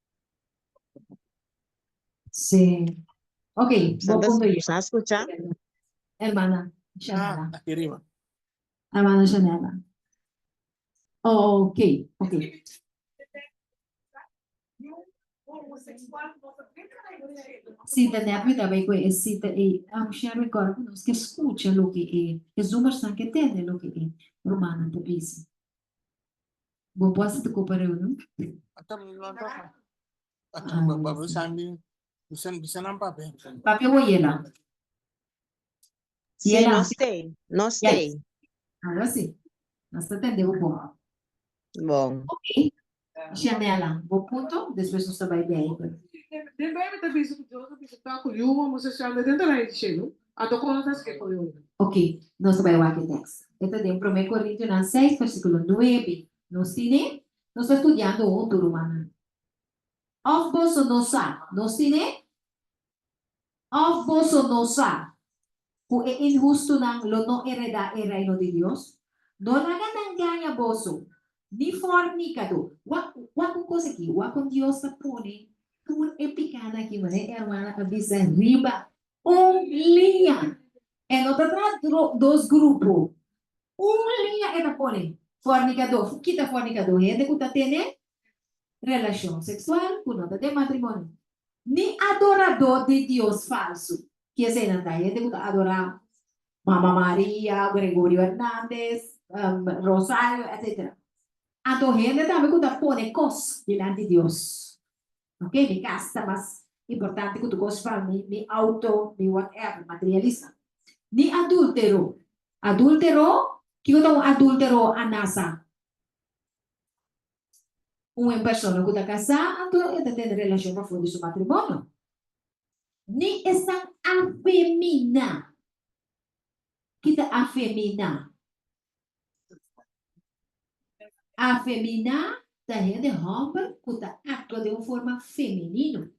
Sim. Ok, vou contar isso. Está escutando? Hermana, Chanela. Aquí arriba. Hermana Chanela. Ok, ok. Cita neapoi também conhecida e share agora conosco que escuta o que é, que zumas que entende o que é romana da bisa. Bom, posso te comparar, não? Baru sambil bisa nampak ya. Papi, eu yela. Sim, Yela. nós tem, nós Yes. tem. Agora sim. Nós entendemos bom. Bom, Ok. Chanela, bom ponto. Depois nós vai bem. Den bij met de bezig met Jozef is het ook jongen, maar ze zijn er dentro de chelo. A to kono tas que koyo. Ok, nós vai lá que text. Então, em 1 Coríntios 6, versículo 9, nós tine, nós estamos estudando outro romano. Of vos não sa, nós tine, of vos não sa, que é injusto não lo não hereda el reino de Dios, não hagan engaña vosso, ni fornicado. Uma coisa aqui, com Deus se põe, por epicada aqui, mas hermana, avisa riba, linha. É não tá dos grupos. Linha é da põe. Fornicador, kita fornicador, gente que tá tendo relação sexual, que não tá tendo matrimônio. Ni adorador de Deus falso. Que é não tá, gente que tá adorar Mama Maria, Gregorio Hernández, Rosario, etc. A gente também que tá põe cos diante de Deus. Ok? Me gasta, mas importante que tu gosta me auto, me whatever, materialista. Ni adúltero. Adúltero, que eu dou adúltero a nasa. Uma pessoa que está casada, então está tendo relação para fora do seu matrimônio. Ni estão afemina. Que está afemina. Afemina, da gente homem, que está atua de uma forma feminina.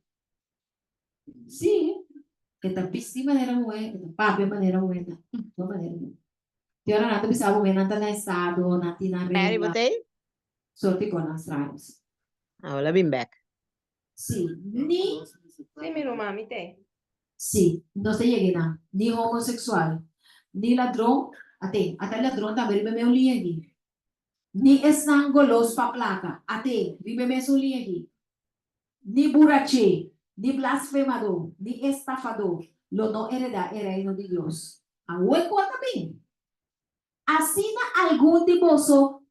Sim. Que está piscina de maneira mulher, que está papo de maneira mulher, de maneira mulher. Tem hora nada bisa mulher não está na estado, não está na Mary, regla. botei? Sorte com as tribes. Olha, bem back. Sim. Ni Sim, meu mami tem. sí, no se llegue nada, ni homosexual, ni ladrón, até ladrón também vive meu linha ni esnangolos pa placa, até vive mesmo linha aqui, ni burache, ni blasfemador, ni estafador, lo no hereda el reino de Dios. A hueco também. Assina algum de vosso,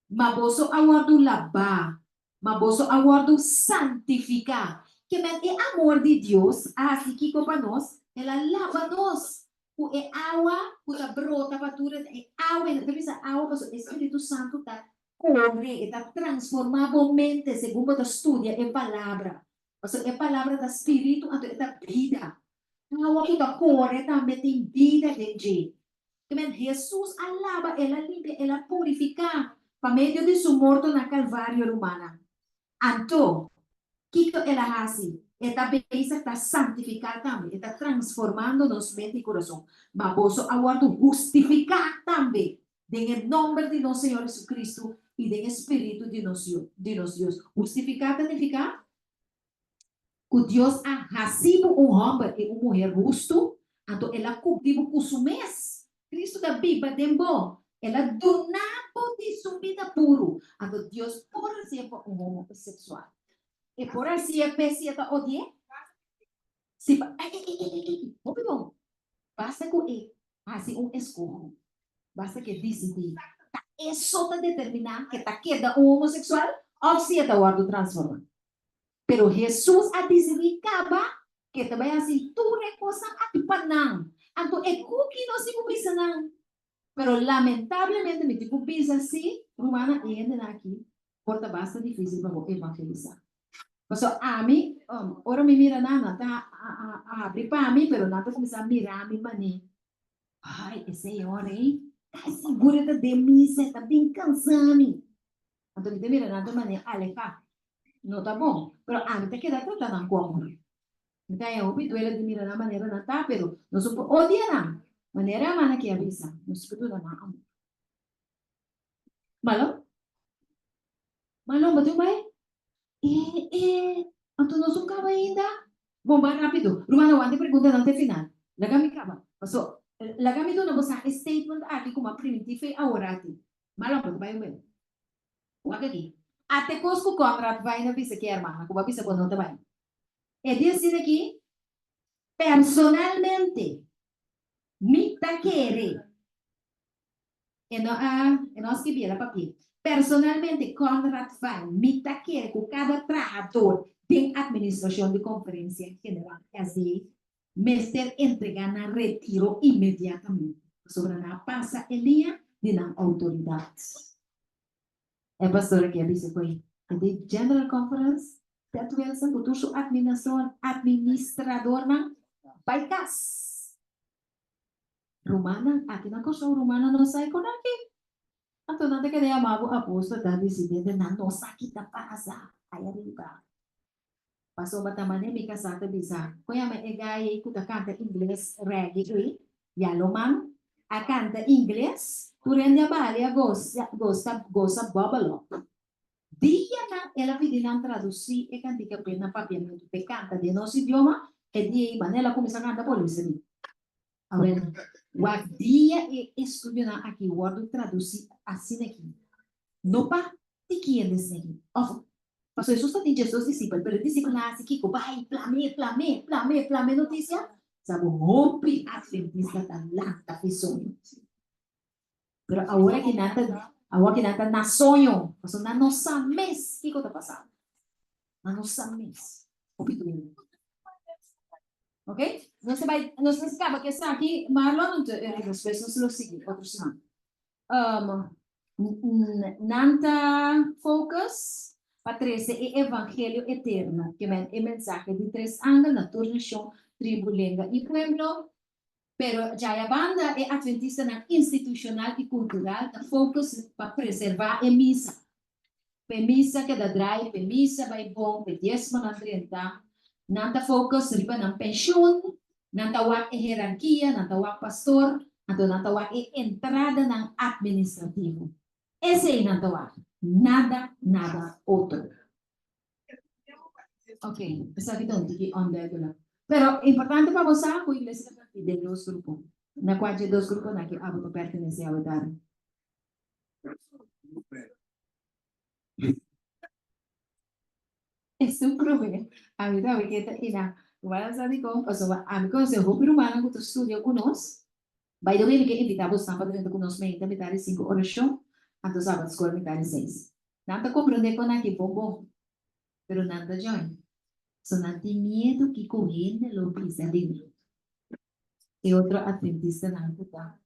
mas vosso aguardo lavar, mas vosso aguardo santificar. Que men é amor de Deus, assim que para nós, ela lava nós. O é água, o da brota para tudo, é água, deve ser água, mas o Espírito Santo está corre, está transformando mente, segundo a estudia, é palavra. Ou seja, é palavra do Espírito, então é vida. Água que está corre, também tem vida dentro. Que men Jesus alaba, ela limpa, ela purifica, para meio de sua morte na Calvário humana. Então, Kiko ela assim, esta beleza está santificada também, está transformando nos mente e coração. Mas vos aguardo justificar também, em nome de nosso Senhor Jesus Cristo e do Espírito de nosso Deus. Justificar significa que Deus ha recibido homem e uma mulher justo, então ela cumpriu com seu mês. Cristo da Bíblia tem bom, ela donava de sua vida puro, então Deus por sempre homossexual. E por assim a pessoa está odiando. Se bom, basta que assim escolha, basta que decidir. É só para determinar que está queda homossexual ou se está guardo transforma. Pero Jesus a decidir que também assim tu recosa a tu panang. Então é que não se começa não. Pero lamentablemente, mi tipo piensa así, rumana, y aquí, porta basta difícil para evangelizar. Pues a mí, ahora me mira nada, abrir para mí, pero nada comienza a mirar a mi maní. Ay, esse homem, tá segura de mim, você tá bem cansado. Então, ele mira nada mané, aleja, não tá bom. Pero a mim tá querendo tratar na como. Então, eu ouvi ele de mira na maneira não tá, pero não supo, odia na. Maneira a mana que avisa, não supo tudo na. Malo? Malo, betul baik? Então não suka ainda? Bom, vai rápido. Rumano, ante pergunta não tem final. Laga mi kaba. Passou. Laga mi doon sa statement ati kuma primitive aurati. Malo, betul baik mo. Wag aqui. Ate Cosco Conrad vai na visa que hermana, como visa quando não vai. É dizer aqui, personalmente, me taquere. E nós que vira papel. Personalmente, Conrad vai me taquere com cada trabajador de administração de conferência general. Assim, mestre entrega na retiro imediatamente. Sobre na passa el dia de na autoridade. É pastor que avisa foi de General Conference, dat Wilson, kutusu administrador na bykas. Romana, aqui na cosa romana não sai com aqui. Então não tem que dar amabo aposto da decidente na nossa kita pasa. Aí arriba. Passou batamane mi kasata bisa. Kuya may egay kuta canta inglês reggae, yaloman, a canta inglês. Turenya bali a gosta babalo. Dia na ela pedindo traduzir e cantica pena papiamento pe canta de nosso idioma e dia manela começa a cantar polícia. Agora, o dia e estudando aqui o word traduzir assim aqui. No pa tiki desse aqui. Of passou isso tem Jesus discípulo, pero discípulo nasce aqui com vai plame notícia. Sabe, rompe adventista da lata pessoa. Pero agora que nada na sonho, passou na nossa mês, que está passando? Na nossa mês. Ok? Não se acaba que está aqui, Marlon, as pessoas lo seguem, outros não. Nanta focus, Patrícia, é evangelho eterno, que é mensagem de três ângulos, na turnação, tribo, língua e pueblo. Pero Jaya Banda é adventista na institucional e cultural, que focus para preservar a missa. Missa que da drive, missa vai bom, diezmo na 30. Nanta focus riba ng pensyon, nantawag e hierarquia, nantawag pastor, nantawag e entrada ng administrativo. Ese ay nantawag. Nada outro. Okay, sabi doon, tiki on the regular. Pero importante para você a igreja de dois grupos. Na qual de dois grupos na que a você pertence a outra. Isso é um problema. A vida é que está ina. Vai usar de como, passou a mim quando se roupa humana que tu estudia conosco. By the way, que invitamos para dentro conosco, me invitar 5 horas show, antes sábado escola me dar 6. Nada compreender com aqui bom, pero nada join. So não tem medo que correndo lo pisa dentro. E outro adventista na época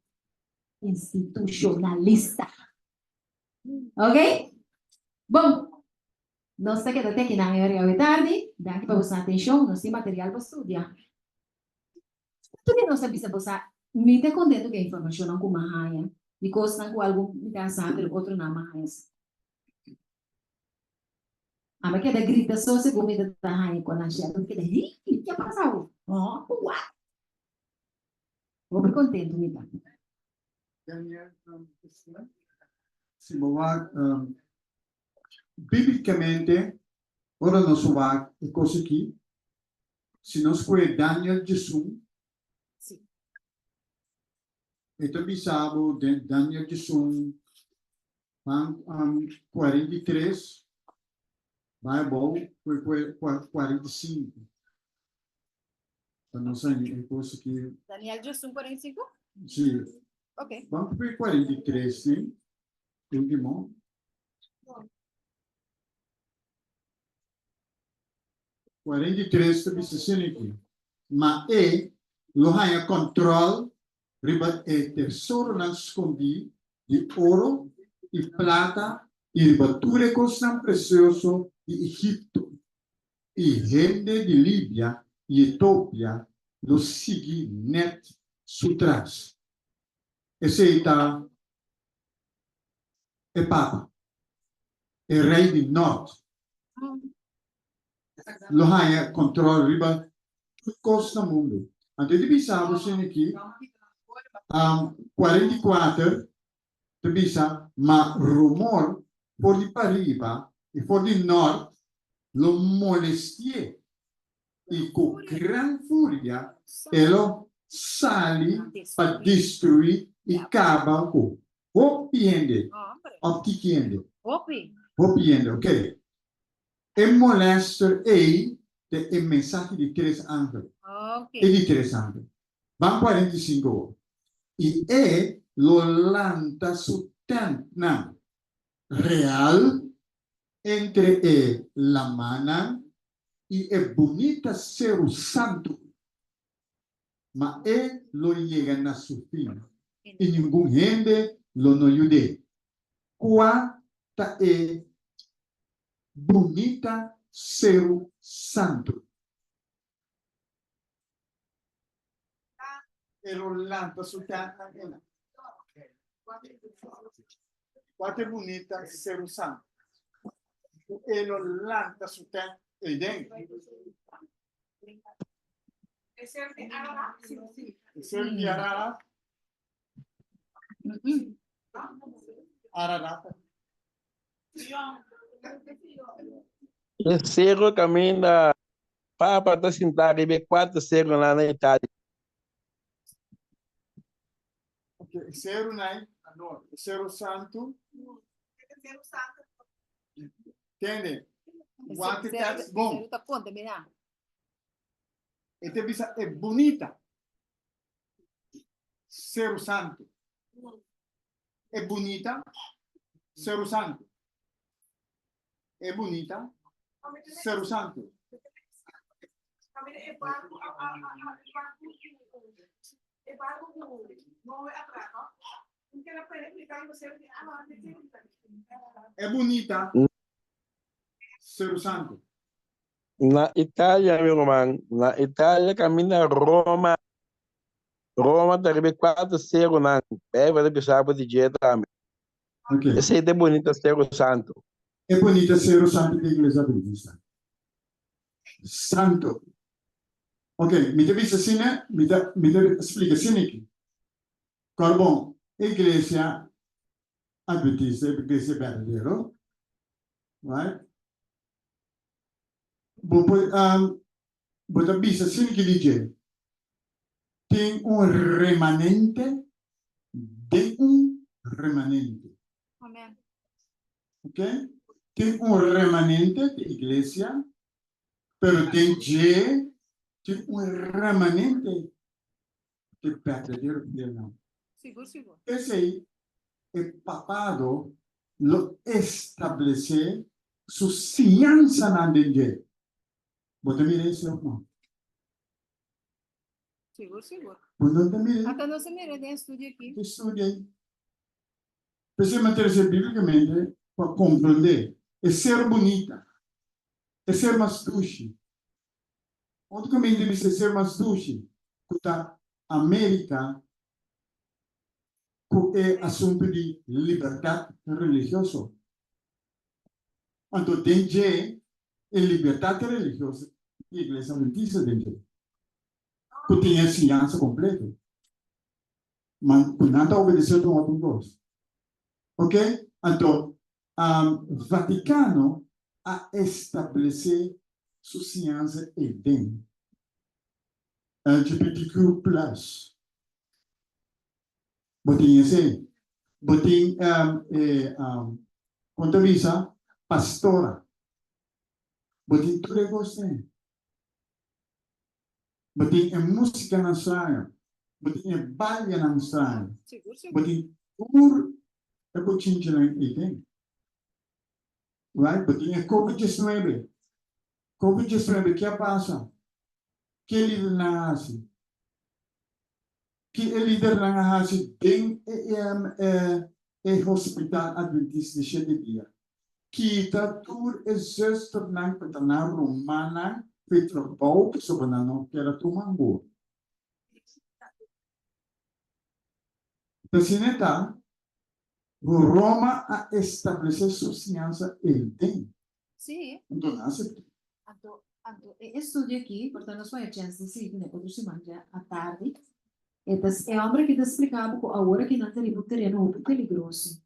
institucionalista. Ok? Bom, nós está quedando aqui na hora tarde, daqui para você atenção, nós temos material para estudar. Tudo nós sabemos você me está contento que a informação não como maia, e coisa não com algo me está sabendo, outro não mais. A minha queda grita só se comida está raia com a gente, porque daí que passou? Oh, what? Vou me contento me tá. Se mover biblicamente, ora nós vamos e coisa aqui. Se nós foi Daniel Jesus, então bisabo de Daniel Jesus, 43, Bible foi 45. Então não sei, é coisa que Daniel Josun 45? sim. Ok. Vamos para 43, sim? Último. Quarenta e três também se aqui. Mas lo haya control riba tesoro nan escondi de oro e plata e ribatturecos nan precioso de Egipto e gente de Líbia e Etiópia lo segui net sutras. Esse está é Papa, é rei do norte. Lo haya controle riba costa mundo. Ante de bisa você aqui 44 de bisa ma rumor por de pariba e por de norte lo molestie e com gran furia elo sali para destruir e acaba com opiende optiquiende opiende, ok? E molester de mensagem de 3 ángeles. E de 3 ángeles. Van 45. E lo lanta su tena real entre la mana e bonita ser santo. Ma lo llega na su fin. E ningún gente lo no ayude. Quanta bonita ser santo. Lo lanta su tena. Quanta bonita ser santo. E lo lanta su tena. E dentro. Ser de Arara. Ararata. Cego caminha para estar sentado e ver 4 cegos lá na Itália. Okay. Ser unai, ser santo. Entende? Quanto é bom. Este bisa é bonita. Ser santo. É bonita. Ser santo. É bonita. Ser santo. É bonita. Ser santo. Na Itália, meu irmão, na Itália caminha Roma. Roma tá ver 4 cegos lá. Vai deixar para dizer também. Okay. Esse é bonito cego santo. É bonita ser santo da igreja adventista. Santo. Ok, me deve dizer, me deve explicar aqui. Bom, igreja adventista, igreja verdadeira, right? Bota bisa assim que diz, tem remanente de remanente. Amém. Ok? Tem remanente de igreja, pero tem remanente de verdadeiro não. Seguro. Esse aí é papado lo estabelecer sua ciência na dentro. Bota mira isso não. Seguro. Bota mira. Até não se mira tem estúdio aqui. Estude aí. Precisa manter-se biblicamente para compreender. É ser bonita. É ser mais doce. Onde também deve ser mais doce? Porque a América é assunto de liberdade religiosa. Então, tem liberdade religiosa e a igreja adventista dentro. Que tem a ciência completa. Mas nada obedeceu a outro Deus. Ok? Então, Vaticano a estabelecer sua ciência e bem. LGBTQ+. Botinha assim. Botinha, quanto visa, pastora. Botinha tudo é gostei. Botinha música na Israel. Botinha baile na Israel. Seguro. Botinha tudo é botinha na Eden. Right? Botinha COVID-19. COVID-19, que passa? Que ele nasce? que é líder na hasi tem hospital adventista de 7 dias. Que tá tur exército nang petana romana petrobau que sobrano que era tumango. Presidenta, Roma a estabelecer sua ciência ele tem. Sim. Então, nasce. Estudio aqui, portanto, nós vamos ter chance de seguir, né? Outra semana já à tarde. Então, é homem que te explicava que a hora que não teria o terreno muito perigoso.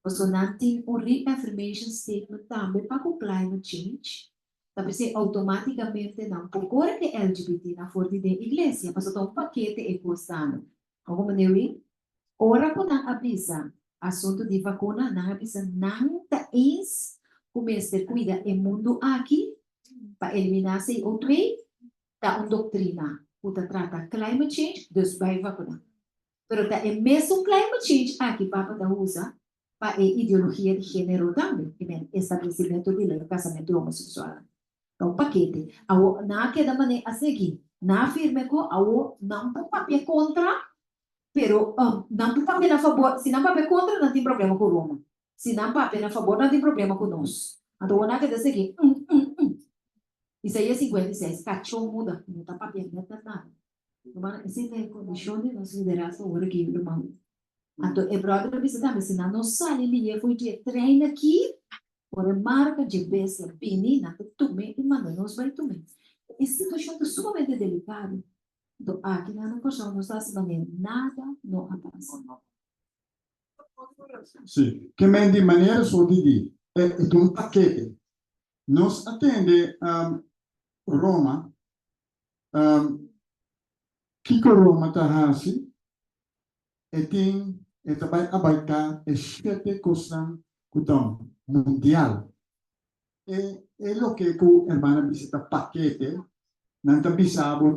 Você não tem um reaffirmation statement também para o climate change. Tapi se automaticamente não, porque agora que LGBT na forte da igreja, mas então um paquete é custando. Como maneira, ora quando avisa, assunto de vacuna, não avisa nada is, começa a cuidar o mundo aqui, para eliminar se o trem, tá uma doutrina, puta trata climate change, dus vai vacuna. Pero tá é mesmo climate change aqui, papa da usa, para a ideologia de gênero também, que é estabelecimento de lei, casamento homossexual. Então, paquete. Na que da maneira a seguir, na firme ko, não pode papel contra, pero não pode papel a favor. Se não papel contra, não tem problema com Roma. Se não papel a favor, não tem problema com nós. Então, na que da seguir, isso aí é 56, cachorro muda, não tá papel, não tá nada. Mas essa é a condição de nós liderança agora aqui, irmão. Então, é brother bisa também, se não sai ali, foi de treino aqui, por marca de besta, penina, tume e manda nos vai tume. Essa situação é sumamente delicada. Então, aqui na nossa não está se maneira nada não acontece. Sim, que de maneira só de é um paquete. Nós atende Roma, que Roma está assim, e tem vai abarcar 7 coisas mundial. É o que o irmão visita paquete, não está bisabo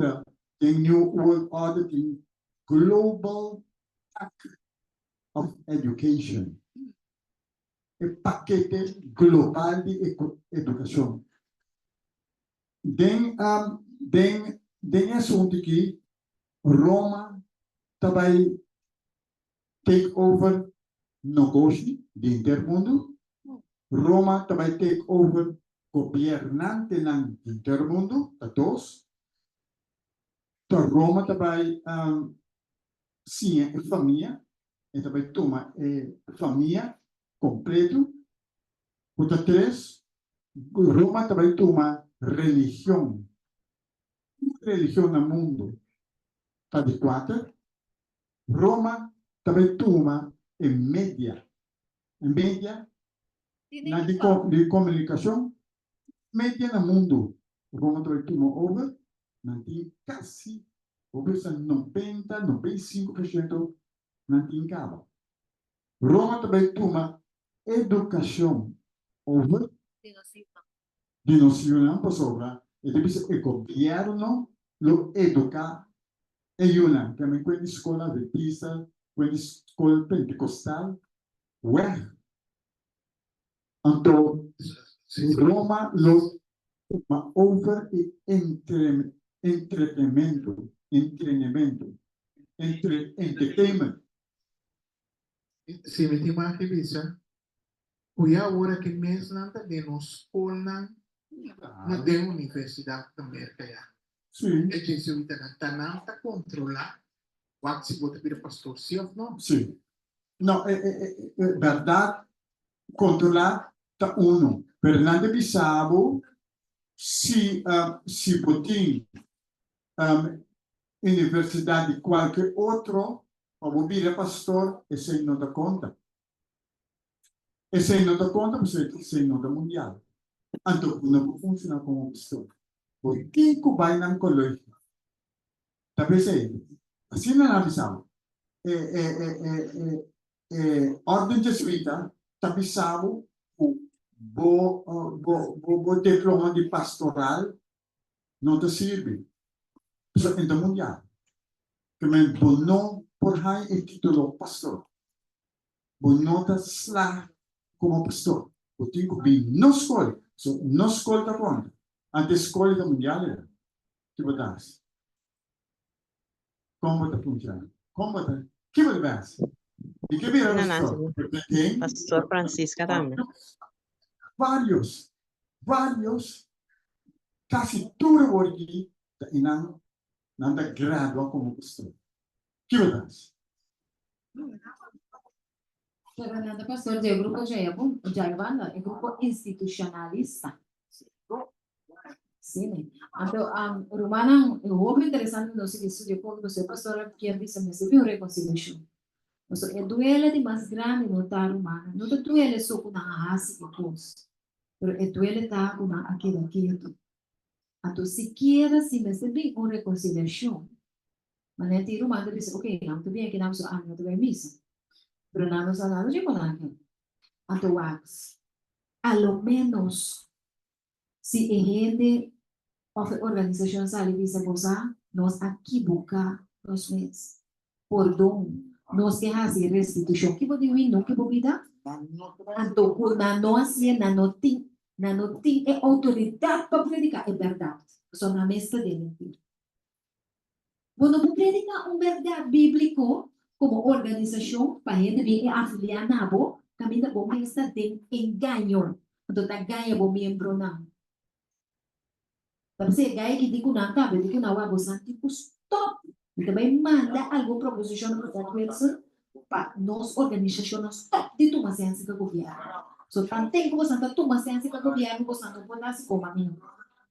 tem New World Order, tem Global Act of Education. É paquete global de educação. Tem assunto que Roma também take over negócio de intermundo. Roma também take over governante ng intermundo, todos. Então, Roma também sim, é família, e também toma família completo. Outra 3, Roma também toma religião. Religião no mundo. Tá de 4. Roma também toma mídia. Mídia de comunicação. Mídia no mundo. Roma também toma over. Não tem quase, over 90, 95% não tem cabo. Roma também toma educação over. De noção para sobra. E depois o governo lo educa. E uma, que também quando escola adventista, quando escola pentecostal, ué. Então, Roma lo toma over e entretenimento, entertainment. Se me tem uma revista, o ya agora que mês nada de nos escola na de universidade também já. Sim. É que se o Itanã está controlar, o que se bota para pastor, sim ou não? Sim. Não, é verdade, controlar tá uno. Fernando Bissabo, se botin universidade qualquer outro, ou vir pastor, esse não dá conta. Esse não dá conta, porque esse não dá mundial. Então, não funciona como pastor. Porque que vai na colégio? Talvez assim não avisamos. Ordem jesuíta, avisamos o diploma de pastoral não te serve. Isso é mundial. Que me não por aí o título pastor. Não te slá como pastor. O tempo bem não escolhe. Não escolhe da conta. Antes escolhe da mundial era. Que botas. Como está funcionando? Como te? ¿Qué me ves? ¿Y qué mira No, no, esto? Pastor Francisca también. Varios, casi todo aquí, inang nanda grado como pastor. ¿Qué me ves? Pero nada, pastor, de grupo Jayabanda, el grupo institucionalista. Sim, então, Romana, o mais interessante no que estudia quando você pastora que diz me se viu reconciliação. Então, é duelo de mais grande no tá Romana. Não é duelo só com a raça que pôs, mas é duelo tá com a aquilo que eu tô. Então, se quer se me se bem uma reconciliação, mas é que Romana diz, ok, não tô bem que não sou não tô bem missa, mas não sou nada de colar. Então, a lo menos se é gente of organización salivisa bosa nos equivoca nos mes por don nos que hace restitución que pode vir não que vida anto na nós na no tem é autoridade para predicar é verdade só na mesa de mentira quando você predica verdade bíblico como organização para gente vir afiliar na bo caminha bom mesa de engano então tá ganha bom membro não. Tapi gaya que digo nada, pero digo nawa bosan tipo stop. Y también manda algo proposición para esa para nos organizaciones stop de tu más que gobierno. So tanto como santa tu más que gobierno bosan no puede hacer como a mí.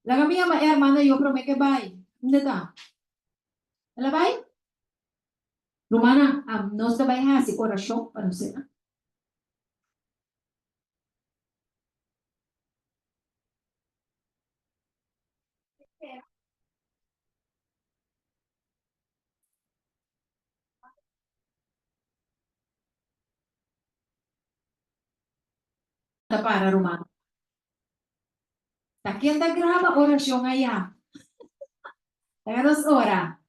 La camilla ma hermana yo prometo que vai. ¿Dónde está? ¿La vai? Romana, no se vai a hacer corazón para usted. Para Romana. Tá quem tá grava oração aí. Taga 2 horas.